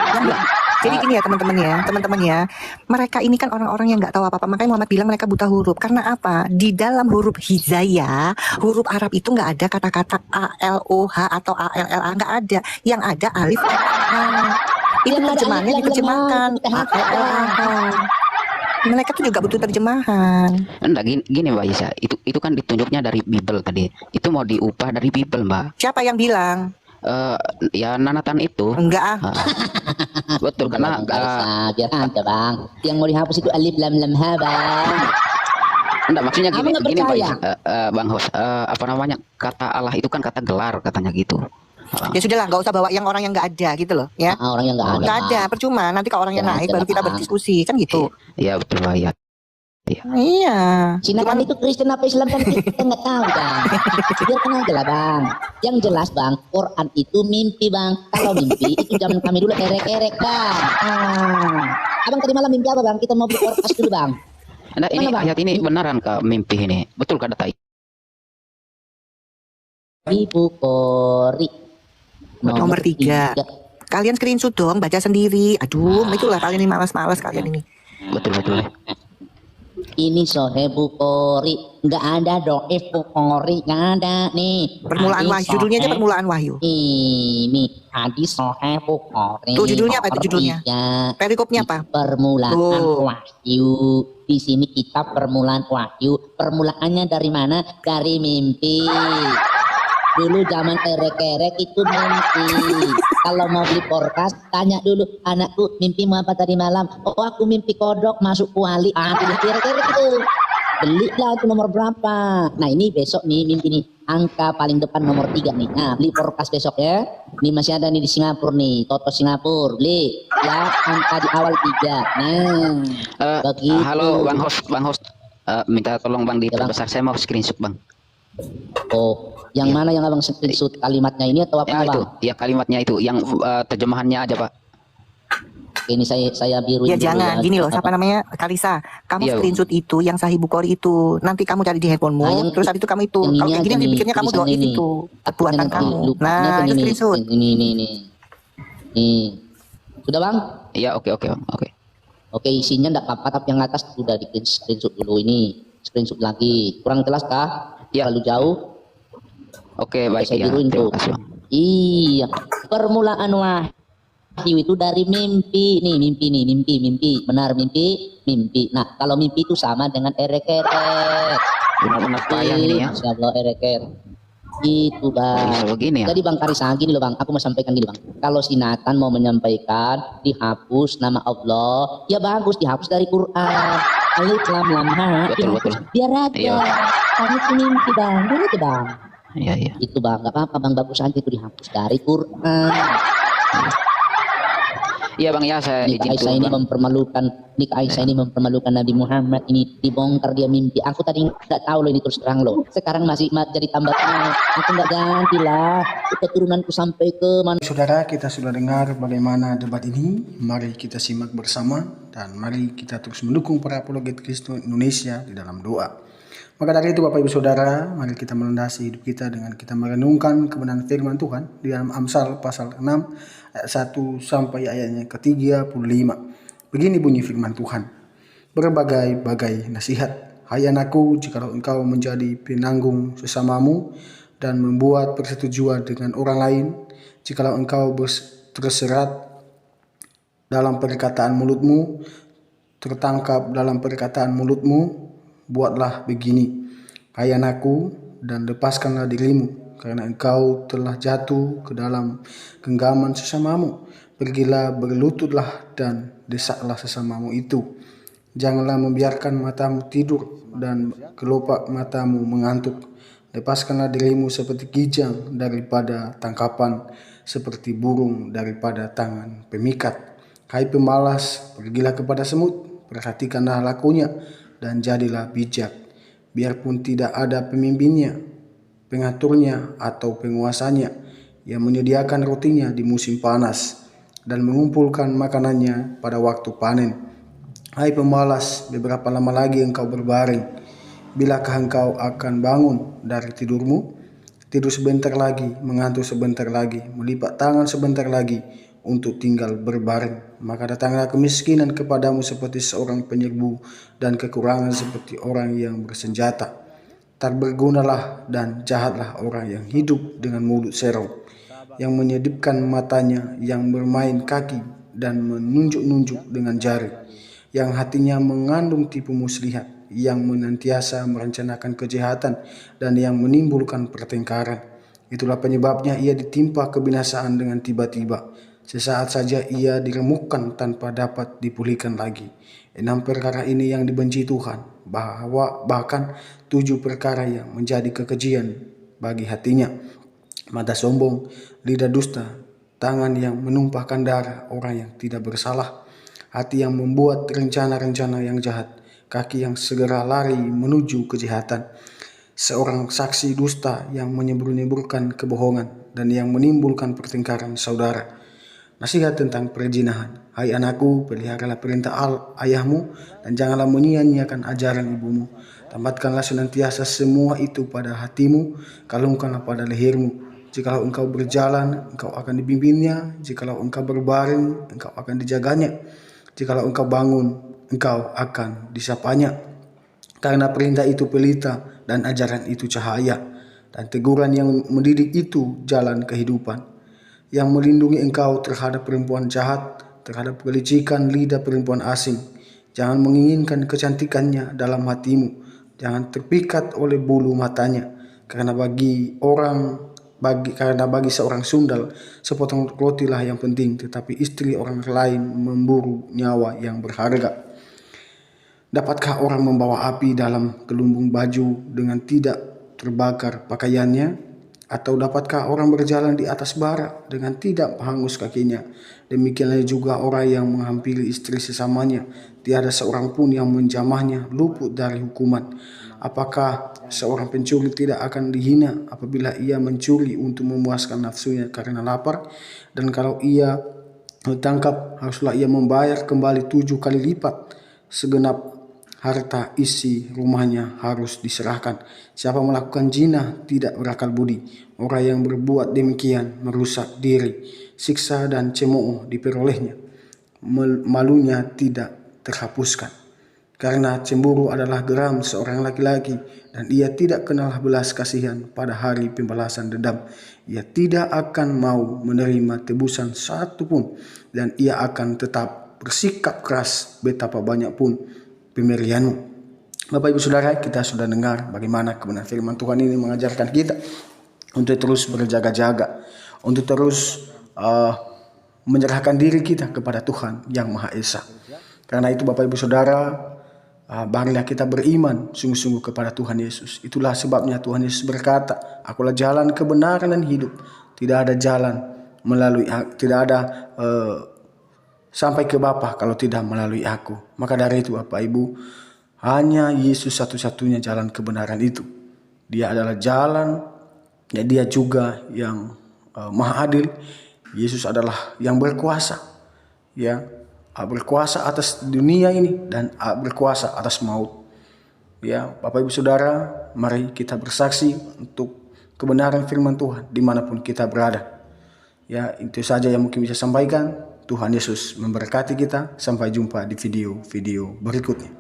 [SPEAKER 2] Jadi gini ya teman-teman ya, mereka ini kan orang-orang yang nggak tahu apa-apa, makanya Muhammad bilang mereka buta huruf. Karena apa? Di dalam huruf hizaya, huruf Arab itu nggak ada kata-kata ALOH atau ALLA, nggak ada. Yang ada alif A. Itu terjemahannya diterjemahkan ALLA. Mereka tuh juga butuh terjemahan.
[SPEAKER 16] Enggak, gini Mbak Isa, itu kan ditunjuknya dari Bible tadi. Itu mau diubah dari Bible Mbak.
[SPEAKER 2] Siapa yang bilang?
[SPEAKER 16] Ya Nanatan itu.
[SPEAKER 2] Enggak.
[SPEAKER 16] Betul karena
[SPEAKER 15] biar ada Bang. Yang mau dihapus itu alif lam lam ha Bang.
[SPEAKER 16] Enggak, maksudnya gini Pak
[SPEAKER 15] percaya?
[SPEAKER 16] Bang Hos, apa namanya, kata Allah itu kan kata gelar katanya gitu.
[SPEAKER 2] Ya sudahlah, nggak usah bawa yang orang yang nggak ada gitu loh ya.
[SPEAKER 15] Orang yang nggak
[SPEAKER 2] ada, percuma. Nanti kalau orangnya naik baru kita berdiskusi kan gitu.
[SPEAKER 16] Iya betul Pak ya.
[SPEAKER 2] Iya.
[SPEAKER 15] Sinatan itu Kristen apa Islam kan kita nggak tahu Bang. Biarkan aja lah Bang. Yang jelas Bang, Quran itu mimpi Bang. Kalau mimpi itu zaman kami dulu erek-erek Bang. Abang tadi malam mimpi apa Bang? Kita mau beli podcast dulu Bang.
[SPEAKER 16] Nah, ini ayat ini beneran ke mimpi ini? Betul kah data?
[SPEAKER 15] Ibu Kori
[SPEAKER 2] nomor 3. Kalian screenshot dong, baca sendiri. Aduh, itulah kalian ini malas-malas kalian ini.
[SPEAKER 16] Betul.
[SPEAKER 15] Ini Sahih Bukhari, nggak ada Dhaif Bukhari, nggak ada nih.
[SPEAKER 2] Permulaan wahyu, judulnya aja permulaan wahyu.
[SPEAKER 15] Ini hadis Sahih Bukhari.
[SPEAKER 2] Tuh judulnya apa itu judulnya? Perikopnya apa?
[SPEAKER 15] Permulaan wahyu. Di sini kitab permulaan wahyu. Permulaannya dari mana? Dari mimpi. Dulu zaman erek-erek itu mimpi. Kalau mau beli podcast, tanya dulu, anakku mimpimu apa tadi malam? Oh, aku mimpi kodok masuk kuali. Erek-erek itu. Belilah itu nomor berapa. Nah ini besok nih mimpi nih. Angka paling depan nomor 3 nih. Nah beli podcast besok ya. Ini masih ada nih di Singapura nih. Toto Singapura. Beli. Ya angka di awal 3. Nah. Begitu.
[SPEAKER 16] Halo Bang Host. Minta tolong Bang diperbesar. Saya mau screenshot Bang.
[SPEAKER 15] Oh, yang mana yang abang screenshot, kalimatnya ini atau apa
[SPEAKER 16] ya,
[SPEAKER 15] Bang?
[SPEAKER 16] Itu, ya kalimatnya itu, yang terjemahannya aja Pak.
[SPEAKER 15] Ini saya biru.
[SPEAKER 2] Ya jangan, gini loh, siapa namanya Kalisa, kamu screenshot itu, yang Sahih Bukhari itu, nanti kamu cari di handphonemu, terus habis itu kamu itu, kalau kayak gini yang dipikirnya kamu doa itu, buatan kamu. Nah, itu screenshot.
[SPEAKER 15] Ini. Sudah Bang?
[SPEAKER 16] Iya, oke.
[SPEAKER 15] Oke, isinya enggak apa-apa, tapi yang atas sudah di screenshot dulu ini. Screenshot lagi. Kurang jelas kah? Ya. Terlalu jauh.
[SPEAKER 16] Oke, baik
[SPEAKER 15] saya
[SPEAKER 16] ya.
[SPEAKER 15] biru itu.
[SPEAKER 16] Terima kasih.
[SPEAKER 15] Iya, permulaan wahyu itu dari mimpi. Nih, mimpi. Benar mimpi. Nah, kalau mimpi itu sama dengan erek-erek.
[SPEAKER 16] Benar-benar payah ini ya.
[SPEAKER 15] Insyaallah erek-erek. Itu Bang.
[SPEAKER 16] Bisa begini ya.
[SPEAKER 15] Jadi Bang Karisa gini loh Bang, aku mau sampaikan gini Bang. Kalau si Nathan mau menyampaikan dihapus nama Allah, ya bagus dihapus dari Quran. Alif lam lam ha.
[SPEAKER 16] Betul.
[SPEAKER 15] Biar aja.
[SPEAKER 16] Iya.
[SPEAKER 15] Kami itu mimpi Bang, benar itu Bang.
[SPEAKER 16] Iya.
[SPEAKER 15] Itu Bang, nggak apa-apa Bang, bagus aja itu dihapus dari Quran.
[SPEAKER 16] Iya Bang ya, saya
[SPEAKER 15] Nik
[SPEAKER 16] izin
[SPEAKER 15] Aisyah ini mempermalukan, Nabi Muhammad ini, dibongkar dia mimpi. Aku tadi nggak tahu loh ini, terus terang loh. Sekarang masih jadi tambah tenang. Aku nggak ganti lah. Keturunanku sampai ke mana.
[SPEAKER 1] Saudara, kita sudah dengar bagaimana debat ini. Mari kita simak bersama dan mari kita terus mendukung para apologet Kristen Indonesia di dalam doa. Maka dari itu Bapak Ibu Saudara, mari kita melandasi hidup kita dengan kita merenungkan kebenaran firman Tuhan di dalam Amsal pasal 6 ayat 1 sampai ayatnya ke-35. Begini bunyi firman Tuhan. Berbagai-bagai nasihat, hai anakku, jikalau engkau menjadi penanggung sesamamu dan membuat persetujuan dengan orang lain, jikalau engkau terserat dalam perkataan mulutmu, tertangkap dalam perkataan mulutmu, buatlah begini, hai anakku, dan lepaskanlah dirimu, karena engkau telah jatuh ke dalam genggaman sesamamu. Pergilah, berlututlah, dan desaklah sesamamu itu. Janganlah membiarkan matamu tidur, dan kelopak matamu mengantuk. Lepaskanlah dirimu seperti kijang daripada tangkapan, seperti burung daripada tangan pemikat. Hai pemalas, pergilah kepada semut, perhatikanlah lakunya, dan jadilah bijak. Biarpun tidak ada pemimpinnya, pengaturnya, atau penguasanya yang menyediakan rotinya di musim panas dan mengumpulkan makanannya pada waktu panen. Hai pemalas, beberapa lama lagi engkau berbaring? Bilakah engkau akan bangun dari tidurmu? Tidur sebentar lagi, mengantuk sebentar lagi, melipat tangan sebentar lagi untuk tinggal berbaring. Maka datanglah kemiskinan kepadamu seperti seorang penyerbu, dan kekurangan seperti orang yang bersenjata. Tak bergunalah dan jahatlah orang yang hidup dengan mulut serong, yang menyedipkan matanya, yang bermain kaki dan menunjuk-nunjuk dengan jari, yang hatinya mengandung tipu muslihat, yang menantiasa merencanakan kejahatan, dan yang menimbulkan pertengkaran. Itulah penyebabnya ia ditimpa kebinasaan dengan tiba-tiba. Sesaat saja ia diremukkan tanpa dapat dipulihkan lagi. 6 perkara ini yang dibenci Tuhan, bahkan 7 perkara yang menjadi kekejian bagi hatinya. Mata sombong, lidah dusta, tangan yang menumpahkan darah orang yang tidak bersalah, hati yang membuat rencana-rencana yang jahat, kaki yang segera lari menuju kejahatan, seorang saksi dusta yang menyembur-nyemburkan kebohongan dan yang menimbulkan pertengkaran saudara. Nasihat tentang perzinahan. Hai anakku, peliharalah perintah ayahmu dan janganlah menyia-nyiakan ajaran ibumu. Tamatkanlah senantiasa semua itu pada hatimu, kalungkanlah pada lehermu. Jikalau engkau berjalan, engkau akan dipimpinnya. Jikalau engkau berbaring, engkau akan dijaganya. Jikalau engkau bangun, engkau akan disapanya. Karena perintah itu pelita dan ajaran itu cahaya, dan teguran yang mendidik itu jalan kehidupan. Yang melindungi engkau terhadap perempuan jahat, terhadap kelicikan lidah perempuan asing. Jangan menginginkan kecantikannya dalam hatimu. Jangan terpikat oleh bulu matanya. Karena bagi seorang sundal, sepotong rotilah yang penting, tetapi istri orang lain memburu nyawa yang berharga. Dapatkah orang membawa api dalam gelumbung baju dengan tidak terbakar pakaiannya? Atau dapatkah orang berjalan di atas bara dengan tidak hangus kakinya? Demikianlah juga orang yang menghampiri istri sesamanya, tiada seorang pun yang menjamahnya luput dari hukuman. Apakah seorang pencuri tidak akan dihina apabila ia mencuri untuk memuaskan nafsunya karena lapar? Dan kalau ia ditangkap, haruslah ia membayar kembali 7 kali lipat. Segenap harta isi rumahnya harus diserahkan. Siapa melakukan zina tidak berakal budi. Orang yang berbuat demikian merusak diri. Siksa dan cemooh diperolehnya. Malunya tidak terhapuskan. Karena cemburu adalah geram seorang laki-laki, dan ia tidak kenal belas kasihan pada hari pembalasan dendam. Ia tidak akan mau menerima tebusan satu pun, dan ia akan tetap bersikap keras betapa banyak pun pemberianmu. Bapak Ibu Saudara, kita sudah dengar bagaimana kebenaran firman Tuhan ini mengajarkan kita untuk terus berjaga-jaga, untuk terus menyerahkan diri kita kepada Tuhan yang Maha Esa. Karena itu Bapak Ibu Saudara, marilah kita beriman sungguh-sungguh kepada Tuhan Yesus. Itulah sebabnya Tuhan Yesus berkata, "Akulah jalan, kebenaran dan hidup. Tidak ada jalan sampai ke Bapa kalau tidak melalui aku." Maka dari itu Bapak Ibu, hanya Yesus satu-satunya jalan kebenaran itu. Dia adalah jalan, ya, dia juga yang maha adil. Yesus adalah yang berkuasa, ya, berkuasa atas dunia ini dan berkuasa atas maut. Ya, Bapak Ibu Saudara, mari kita bersaksi untuk kebenaran firman Tuhan dimanapun kita berada. Ya, itu saja yang mungkin bisa sampaikan. Tuhan Yesus memberkati kita. Sampai jumpa di video-video berikutnya.